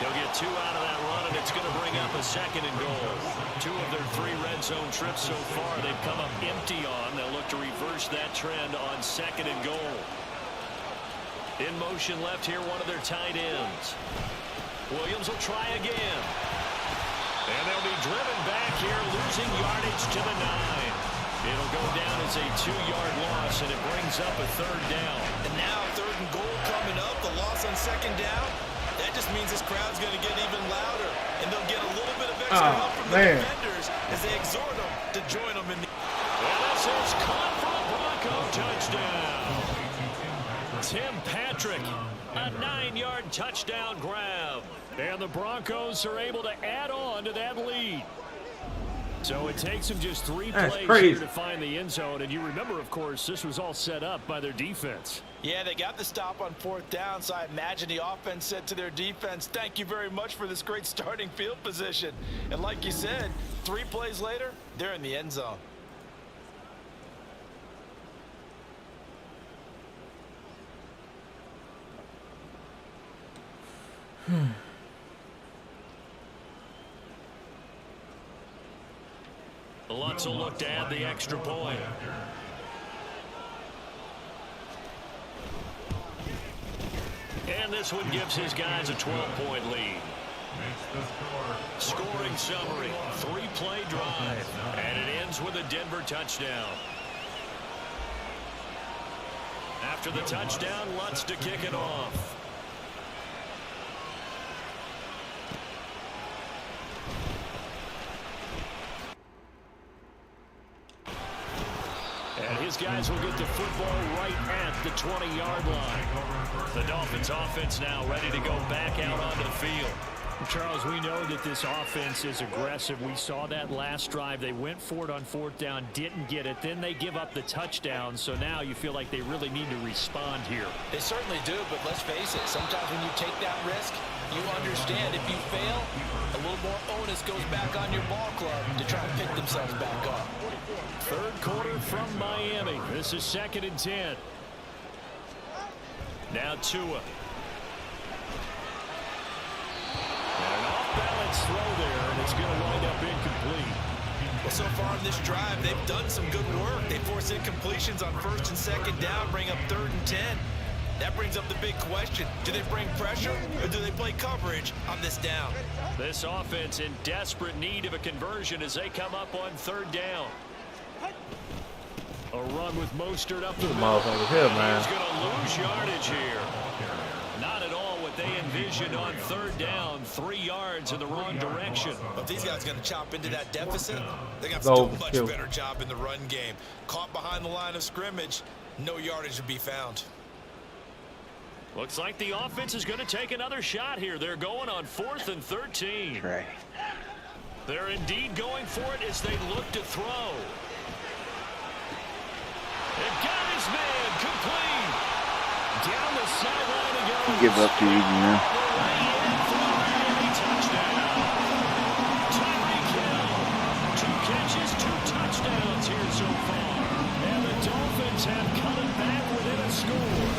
He'll get 2 out of that run, and it's going to bring up a 2nd and goal. 2 of their 3 red zone trips so far they've come up empty on. They'll look to reverse that trend on 2nd and goal. In motion left here, one of their tight ends. Williams will try again. And they'll be driven back here, losing yardage to the 9. It'll go down as a 2-yard loss, and it brings up a 3rd down. And now 3rd and goal coming up. The loss on 2nd down. That just means this crowd's going to get even louder, and they'll get a little bit of extra help from the defenders as they exhort them to join them in the. And this is caught for a Bronco touchdown. Tim Patrick, a 9-yard touchdown grab. And the Broncos are able to add on to that lead. So it takes them just 3 plays here to find the end zone. And you remember, of course, this was all set up by their defense. Yeah, they got the stop on 4th down, so I imagine the offense said to their defense, thank you very much for this great starting field position. And like you said, 3 plays later, they're in the end zone. Lutz will look to add the extra point. And this one gives his guys a 12-point lead. Scoring summary, 3-play drive, and it ends with a Denver touchdown. After the touchdown, Lutz to kick it off. And his guys will get the football right at the 20-yard line. The Dolphins offense now ready to go back out onto the field. Charles, we know that this offense is aggressive. We saw that last drive. They went for it on 4th down, didn't get it. Then they give up the touchdown. So now you feel like they really need to respond here. They certainly do, but let's face it. Sometimes when you take that risk, you understand if you fail, a little more onus goes back on your ball club to try to pick themselves back up. 3rd quarter from Miami. This is 2nd and 10. Now Tua. And an off-balance throw there, and it's going to wind up incomplete. Well, so far in this drive, they've done some good work. They force incompletions on 1st and 2nd down, bring up 3rd and 10. That brings up the big question. Do they bring pressure, or do they play coverage on this down? This offense in desperate need of a conversion as they come up on 3rd down. A run with Mostert up the middle. He's going to lose yardage here. Not at all what they envisioned on 3rd down. 3 yards in the wrong direction. But these guys going to chop into that deficit. They got to do a much better job in the run game. Caught behind the line of scrimmage, no yardage to be found. Looks like the offense is going to take another shot here. They're going on 4th and 13. Right. They're indeed going for it as they look to throw. They've got his man complete. Down the sideline he goes. He gives up too easy, man. Touchdown. Tyreek Hill. 2 catches, 2 touchdowns here so far. And the Dolphins have cut it back within a score.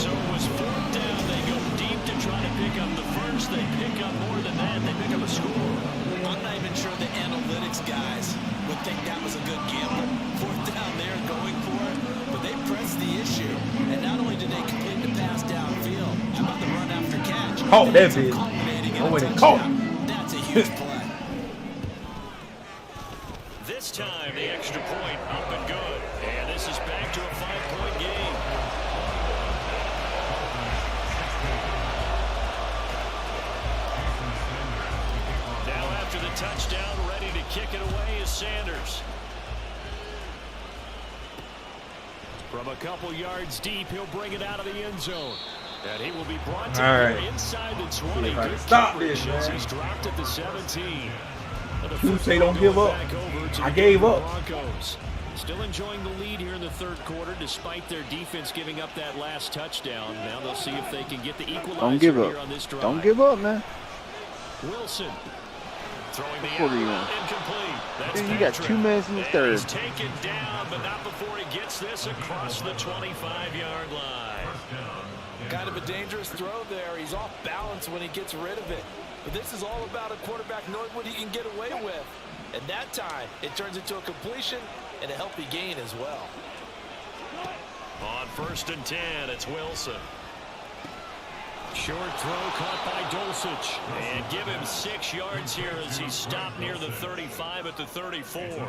So it was 4th down. They go deep to try to pick up the first. They pick up more than that. They pick up a score. I'm not even sure the analytics guys would think that was a good gamble. 4th down there going for it, but they pressed the issue. And not only did they complete the pass downfield, how about the run after catch? Oh, that's it. I went and caught. That's a huge play. This time the extra point up and good. And this is back to a 5-point game. kick it away is Sanders. From a couple yards deep, he'll bring it out of the end zone. And he will be brought to inside the 20. Good stop this, man. He's dropped at the 17. You say don't give up. I gave up. Broncos. Still enjoying the lead here in the third quarter, despite their defense giving up that last touchdown. Now they'll see if they can get the equalizer Don't give up. here on this drive. Don't give up, man. Wilson throwing the What are you incomplete. That's Dude, you got 2 minutes in the third. He's taken down, but not before he gets this across the 25-yard line. Kind of a dangerous throw there. He's off balance when he gets rid of it. But this is all about a quarterback knowing what he can get away with. And that time, it turns into a completion and a healthy gain as well. On 1st and 10, it's Wilson. Short throw caught by Dulcich. And give him 6 yards here as he's stopped near the 35 at the 34.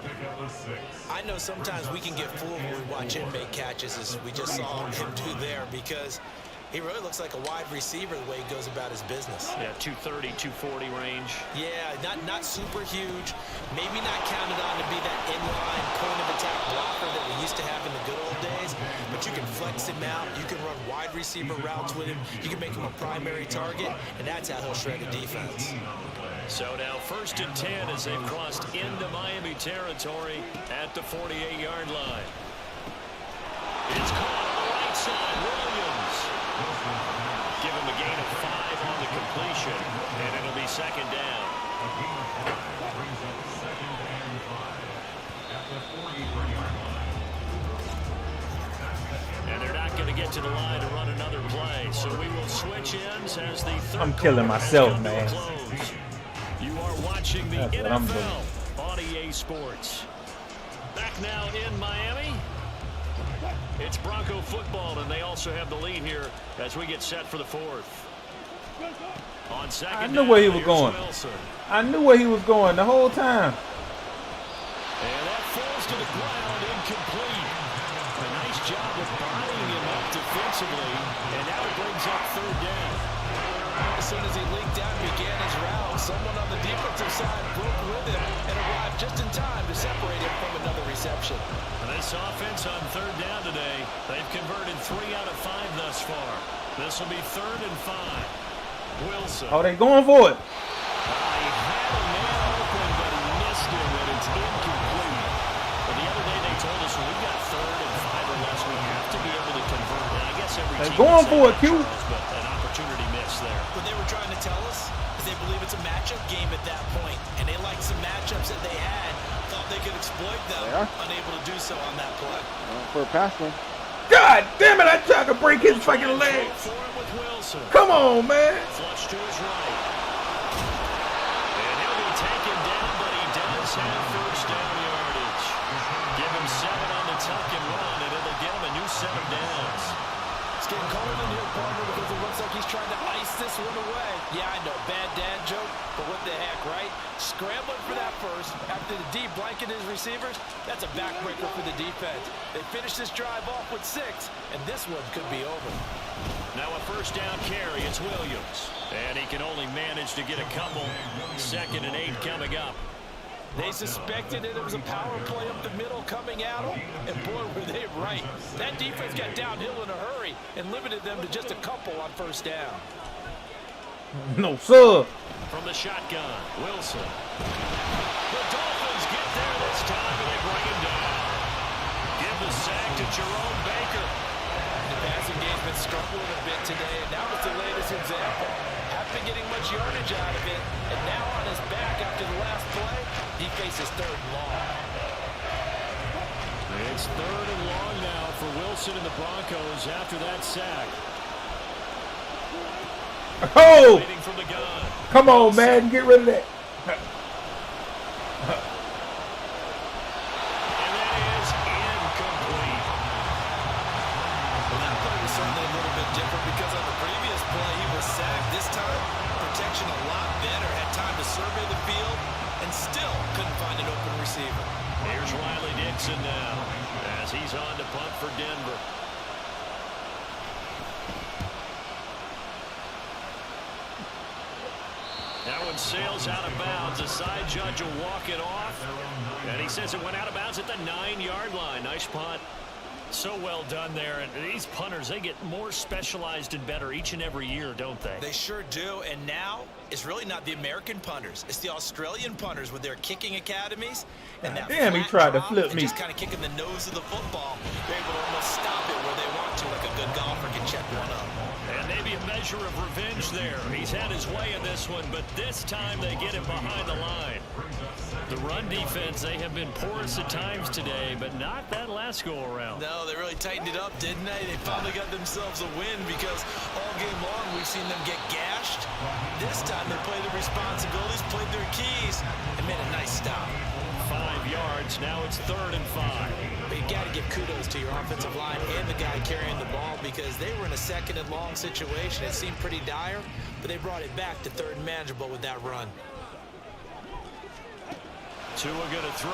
I know sometimes we can get fooled when we watch him make catches, as we just saw him do there, because he really looks like a wide receiver the way he goes about his business. Yeah, 230, 240 range. Yeah, not super huge. Maybe not counted on to be that inline point of attack blocker that we used to have in the good old days. But you can flex him out. You can run wide receiver routes with him. You can make him a primary target, and that's how he'll shred the defense. So now 1st and 10 as they've crossed into Miami territory at the 48-yard line. It's caught on the right side. Williams. Give him a gain of 5 on the completion, and it'll be 2nd down. Brings up 2nd and 5 at the 43-yard line. And they're not going to get to the line to run another play, so we will switch ends as the third. I'm killing myself, man. You are watching the That's what I'm doing. NFL on EA Sports. Back now in Miami. It's Bronco football, and they also have the lead here as we get set for the 4th. On 2nd I knew where he was going. Wilson. I knew where he was going the whole time. And that falls to the ground, incomplete. A nice job of bodying him up defensively, and now it brings up 3rd down. As soon as he leaked out and began his route, someone on the defensive side broke with him and arrived just in time to separate him from another reception. This offense on 3rd down today, they've converted 3 out of 5 thus far. This will be 3rd and 5. Wilson. Oh, they going for it. He had a man open, but he missed him, and it's incomplete. But the other day they told us when we got 3rd and 5 or less, we have to be able to convert. And I guess every They're team going would for say it, Q. Charles, but an opportunity missed there. What they were trying to tell us is they believe it's a matchup game at that point, and they liked some matchups that they had. Thought they could exploit them, unable to do so on that play. For a pass one. God damn it, I tried to break his fucking legs. Come on, man. Flush to his right. And he'll be taken down, but he does have 1st down yardage. Give him 7 on the tuck and run, and it'll get him a new 7 downs. It's getting cold in here, partner, because it looks like he's trying to ice this one away. Yeah, I know, bad dad joke, but what the heck, right? Scrambling for that first after the D blanket his receivers. That's a backbreaker for the defense. They finish this drive off with 6, and this one could be over. Now a 1st down carry, it's Williams. And he can only manage to get a couple. 2nd and 8 coming up. They suspected that it was a power play up the middle coming at them, and boy, were they right. That defense got downhill in a hurry and limited them to just a couple on 1st down. No, sir. From the shotgun, Wilson. The Dolphins get there this time, and they bring him down. Give the sack to Jerome Baker. The passing game's been struggling a bit today, and now it's the latest example. Haven't been getting much yardage out of it, and now on his back after the last play, he faces 3rd and long. It's 3rd and long now for Wilson and the Broncos after that sack. Oh! From the gun. Come on, man. Get rid of that. And that is incomplete. Well, that play was certainly a little bit different because on the previous play, he was sacked. This time, protection a lot better. Had time to survey the field and still couldn't find an open receiver. Here's Riley Dixon now as he's on to punt for Denver. Now in sails out of bounds. The side judge will walk it off. And he says it went out of bounds at the 9-yard line. Nice punt. So well done there. And these punters, they get more specialized and better each and every year, don't they? They sure do. And now it's really not the American punters. It's the Australian punters with their kicking academies. And that damn, he flat tried to drop flip and me. just kind of kicking the nose of the football. They're able to almost stop it where they want to, like a good golfer can check one up. And maybe a measure of revenge there. He's had his way in this one, but this time they get him behind the line. The run defense, they have been porous at times today, but not that last go-around. No, they really tightened it up, didn't they? They finally got themselves a win because all game long we've seen them get gashed. This time they played their responsibilities, played their keys, and made a nice stop. 5 yards, now it's 3rd and 5. But you got to give kudos to your offensive line and the guy carrying the ball because they were in a 2nd and long situation. It seemed pretty dire, but they brought it back to 3rd and manageable with that run. Tua going to throw.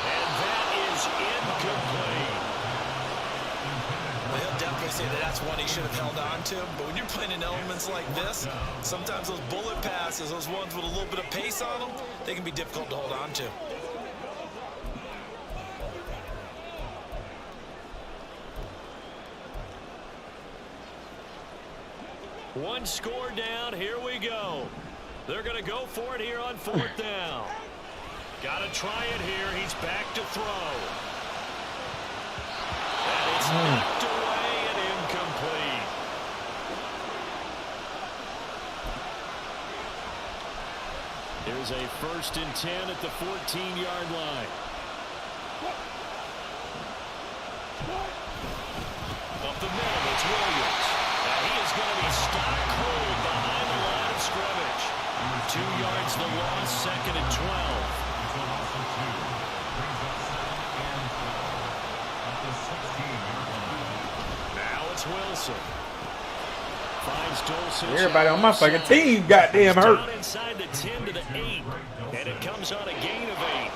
And that is incomplete. Well, he'll definitely say that that's one he should have held on to. But when you're playing in elements like this, sometimes those bullet passes, those ones with a little bit of pace on them, they can be difficult to hold on to. One score down. Here we go. They're going to go for it here on 4th down. Got to try it here. He's back to throw. And it's knocked away and incomplete. Here's a 1st and 10 at the 14-yard line. Up the middle, it's Williams. Now he is going to be stock cold behind the line of scrimmage. 2 yards the loss, 2nd and 12. Now it's Wilson. Finds Dulcich. Everybody on my fucking team goddamn hurt. Down inside the 10 to the 8. And it comes on a gain of 8.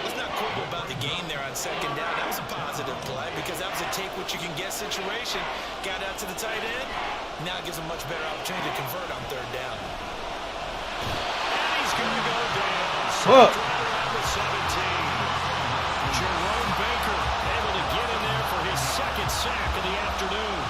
Let's not quibble about the gain there on 2nd down. That was a positive play because that was a take what you can get situation. Got out to the tight end. Now it gives a much better opportunity to convert on 3rd down. And he's going to go down. Fuck. Number 17. Jerome Baker able to get in there for his 2nd sack of the afternoon.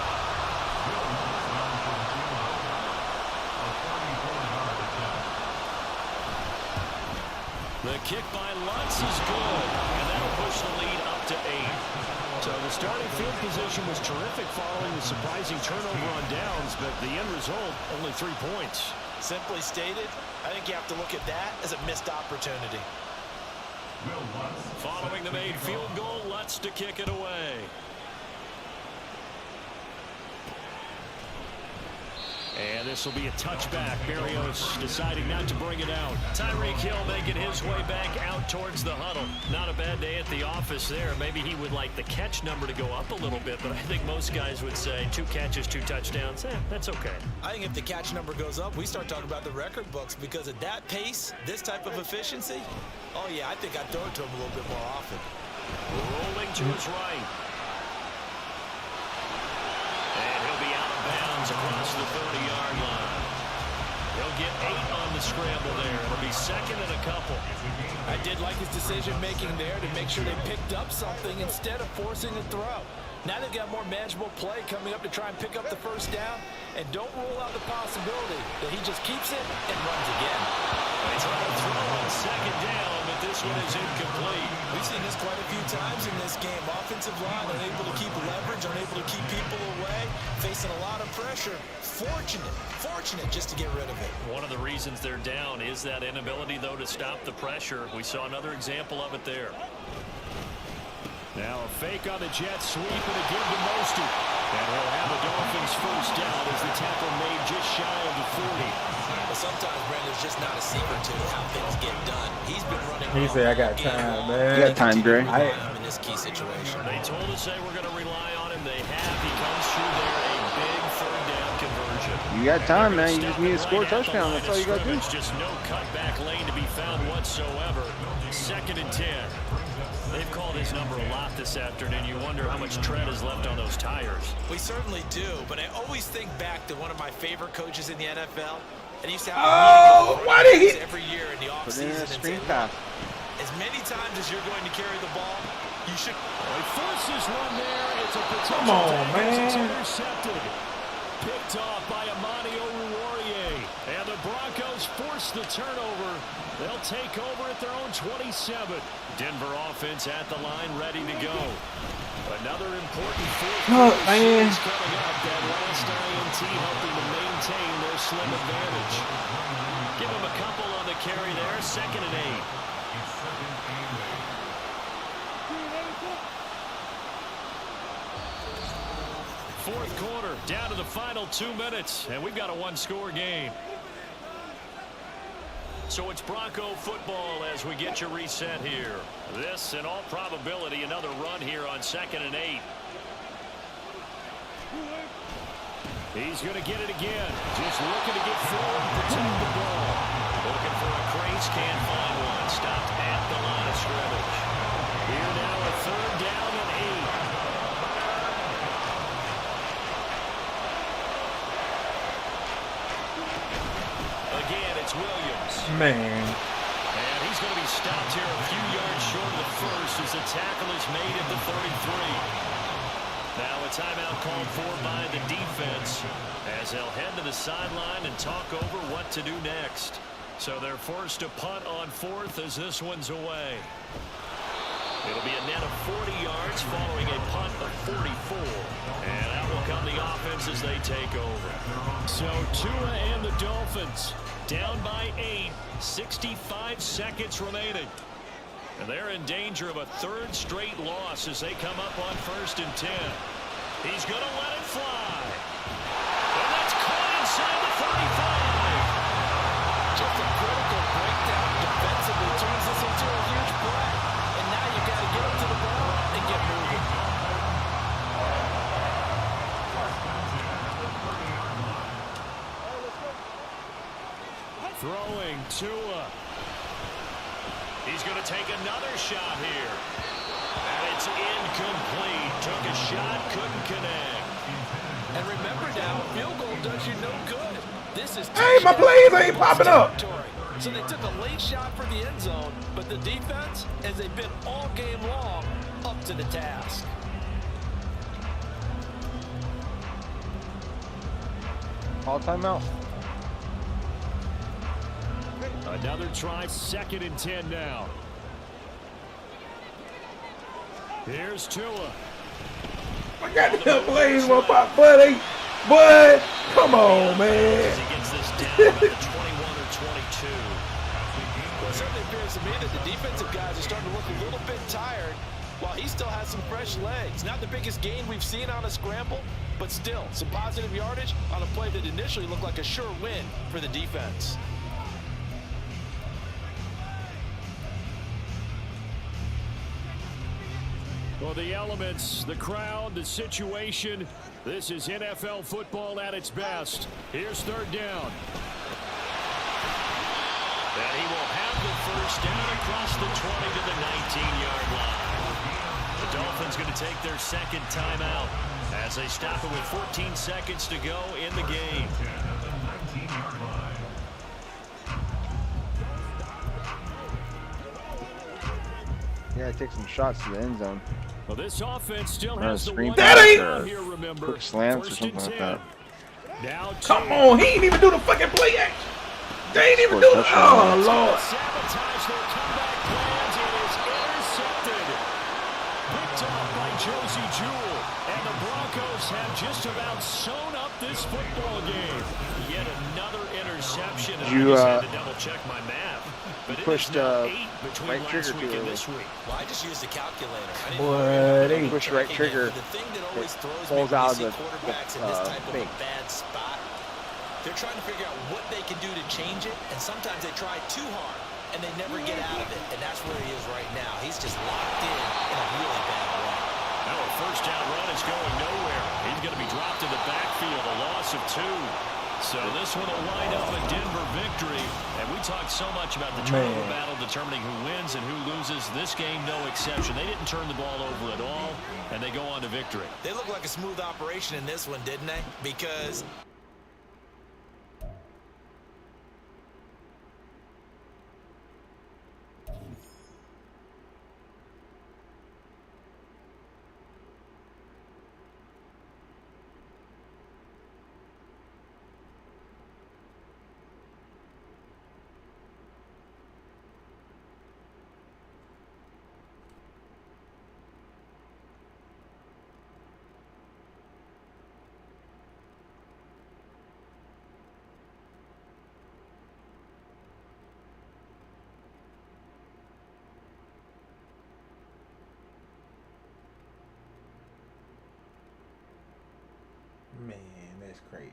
The kick by Lutz is good, and that'll push the lead up to 8. So the starting field position was terrific following the surprising turnover on downs, but the end result, only 3 points. Simply stated, I think you have to look at that as a missed opportunity. Following the made field goal, Lutz to kick it away. And this will be a touchback. Berrios deciding not to bring it out. Tyreek Hill making his way back out towards the huddle. Not a bad day at the office there. Maybe he would like the catch number to go up a little bit, but I think most guys would say 2 catches, 2 touchdowns. That's okay. I think if the catch number goes up, we start talking about the record books because at that pace, this type of efficiency, oh yeah, I think I'd throw it to him a little bit more often. Rolling to his right. And he'll be out of bounds across the 30-yard line. He'll get 8 on the scramble there. It'll be 2nd and a couple. I did like his decision-making there to make sure they picked up something instead of forcing a throw. Now they've got more manageable play coming up to try and pick up the 1st down. And don't rule out the possibility that he just keeps it and runs again. They try to throw on 2nd down, but this one is incomplete. We've seen this quite a few times in this game. Offensive line unable to keep leverage, unable to keep people away, facing a lot of pressure. Fortunate just to get rid of it. One of the reasons they're down is that inability, though, to stop the pressure. We saw another example of it there. Now a fake on the jet sweep and a give to Mostert. And he'll have the Dolphins 1st down as the tackle made just shy of the 40. But sometimes, Brandon's just not a secret to how things get done. He's been running. He said, I got time, man. You got time, Dre. In this key situation. They told us they were going to rely on him. They have. He comes through there, a big 3rd down conversion. You got time, man. You just need to score a touchdown. That's all you got to do. Just no cutback lane to be found whatsoever. 2nd and 10. They've called his number a lot this afternoon. You wonder how much tread is left on those tires. We certainly do, but I always think back to one of my favorite coaches in the NFL. And he used to have why did he every year in the Put it in a offseason. screen pass. As many times as you're going to carry the ball, you should. He forces one there. It's a potential Come on, damage. It's man. intercepted. Picked off by Amani Oruwariye. And the Broncos force the turnover. They'll take over at their own 27. Denver offense at the line, ready to go. Another important fourth quarter man. series coming up. That last INT helping to maintain their slim advantage. Give them a couple on the carry there. 2nd and 8. Fourth quarter, down to the final 2 minutes, and we've got a one-score game. So it's Bronco football as we get you reset here. This, in all probability, another run here on 2nd and 8. He's going to get it again. Just looking to get forward, protect the ball. Looking for a crease, can't find one. Stopped at the line of scrimmage. Here now a 3rd down and 8. Again, it's Williams. Man. And he's going to be stopped here a few yards short of the first as the tackle is made at the 33. Now a timeout called for by the defense as they'll head to the sideline and talk over what to do next. So they're forced to punt on 4th as this one's away. It'll be a net of 40 yards following a punt of 44. And out will come the offense as they take over. So Tua and the Dolphins down by 8, 65 seconds remaining. And they're in danger of a 3rd straight loss as they come up on 1st and 10. He's going to let it fly. And that's caught inside the 35. Just a critical breakdown defensively turns this into a huge play. And now you've got to get up to the ball and get moving. Throwing Tua. He's going to take another shot here. And it's incomplete. Took a shot, couldn't connect. And remember now, a field goal does you no good. This is Hey, my plays ain't popping up. So they took a late shot for the end zone, but the defense, as they've been all game long, up to the task. All timeout. Another try, 2nd and 10 now. Here's Tua. I got the plays won't pop, buddy. But come on, man. He gets this down about the 21 or 22. Well, it certainly appears to me that the defensive guys are starting to look a little bit tired while he still has some fresh legs. Not the biggest gain we've seen on a scramble, but still some positive yardage on a play that initially looked like a sure win for the defense. Well, the elements, the crowd, the situation, this is NFL football at its best. Here's 3rd down. And he will have the 1st down across the 20 to the 19-yard line. The Dolphins going to take their 2nd timeout as they stop it with 14 seconds to go in the game. Yeah, take some shots to the end zone. Well, this offense still has the screen one pass out here, remember. quick slants or 1st something and like 10. that. Now Come on, he ain't even do the fucking play action. They ain't even do it. Oh, Lord. Sabotage their comeback plans. It is intercepted. Picked off by Josie Jewell. And the Broncos have just about sewn up this football game. Yet another interception. And You, I just had to double check my math. But pushed, it is now 8 between right last trigger week too and early. this week. Well, I just used the calculator. I didn't Boy, they push right trigger. The thing that always It throws me pulls when out you see the quarterbacks in this type of a fake. bad spot, they're trying to figure out what they can do to change it, and sometimes they try too hard, and they never get out of it, and that's where he is right now. He's just locked in a really bad way. Now a 1st down run is going nowhere. He's going to be dropped in the backfield, a loss of 2. So this one will wind up a Denver victory. And we talked so much about the turnover battle determining who wins and who loses. This game, no exception. They didn't turn the ball over at all, and they go on to victory. They look like a smooth operation in this one, didn't they? Because Man, that's crazy.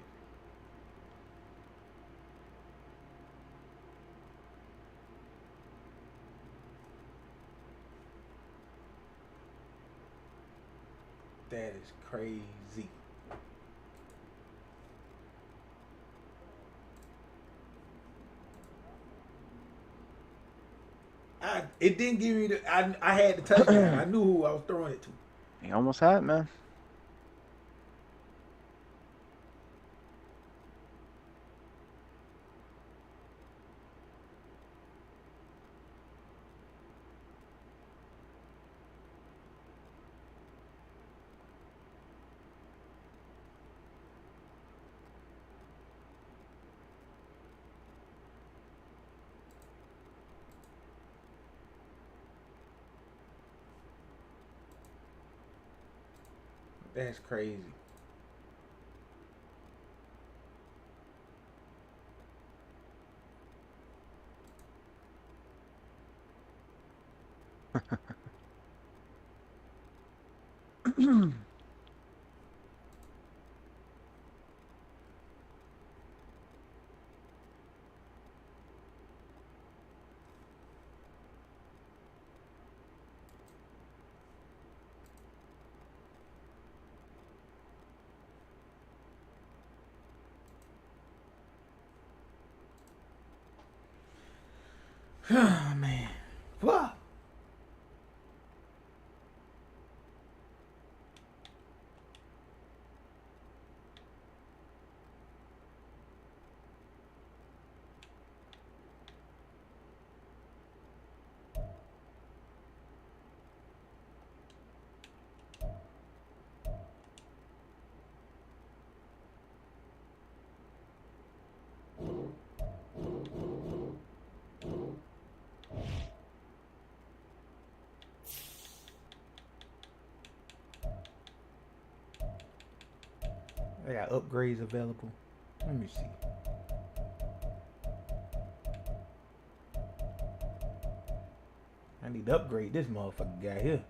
That is crazy. It didn't give me the. I had the touchdown. I knew who I was throwing it to. He almost had it, man. That's crazy. Oh, man. Fuck. They got upgrades available. Let me see. I need to upgrade this motherfucker guy here.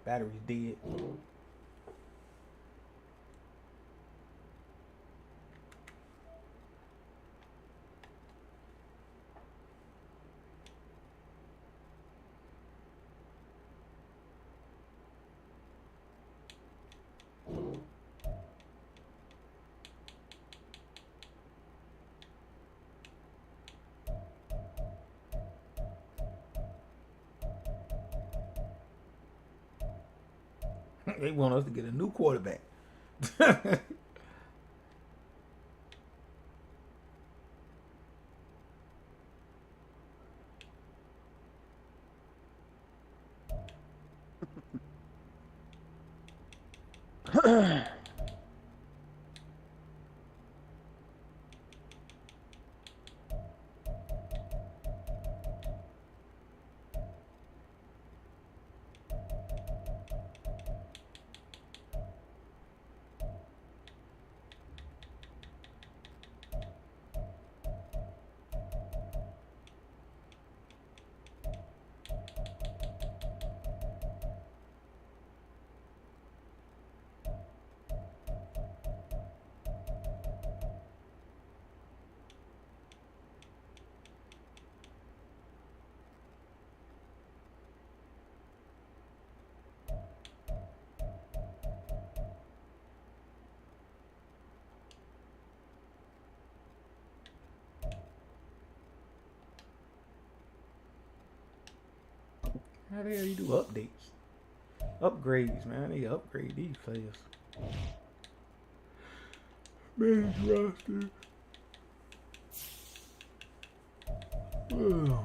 Battery's dead. They want us to get a new quarterback. How the hell you do updates? Upgrades, man. They upgrade these players. Man's roster. Ugh.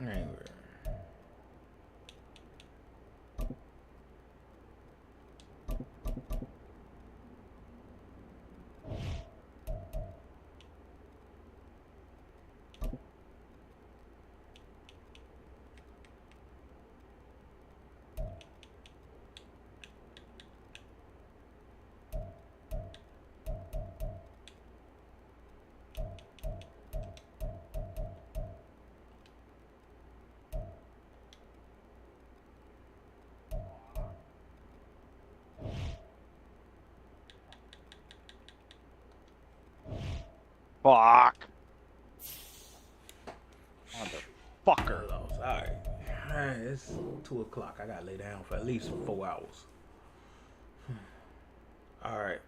Anyway. Fuck. Motherfucker. Alright. Alright, it's 2 o'clock. I gotta lay down for at least 4 hours. Alright.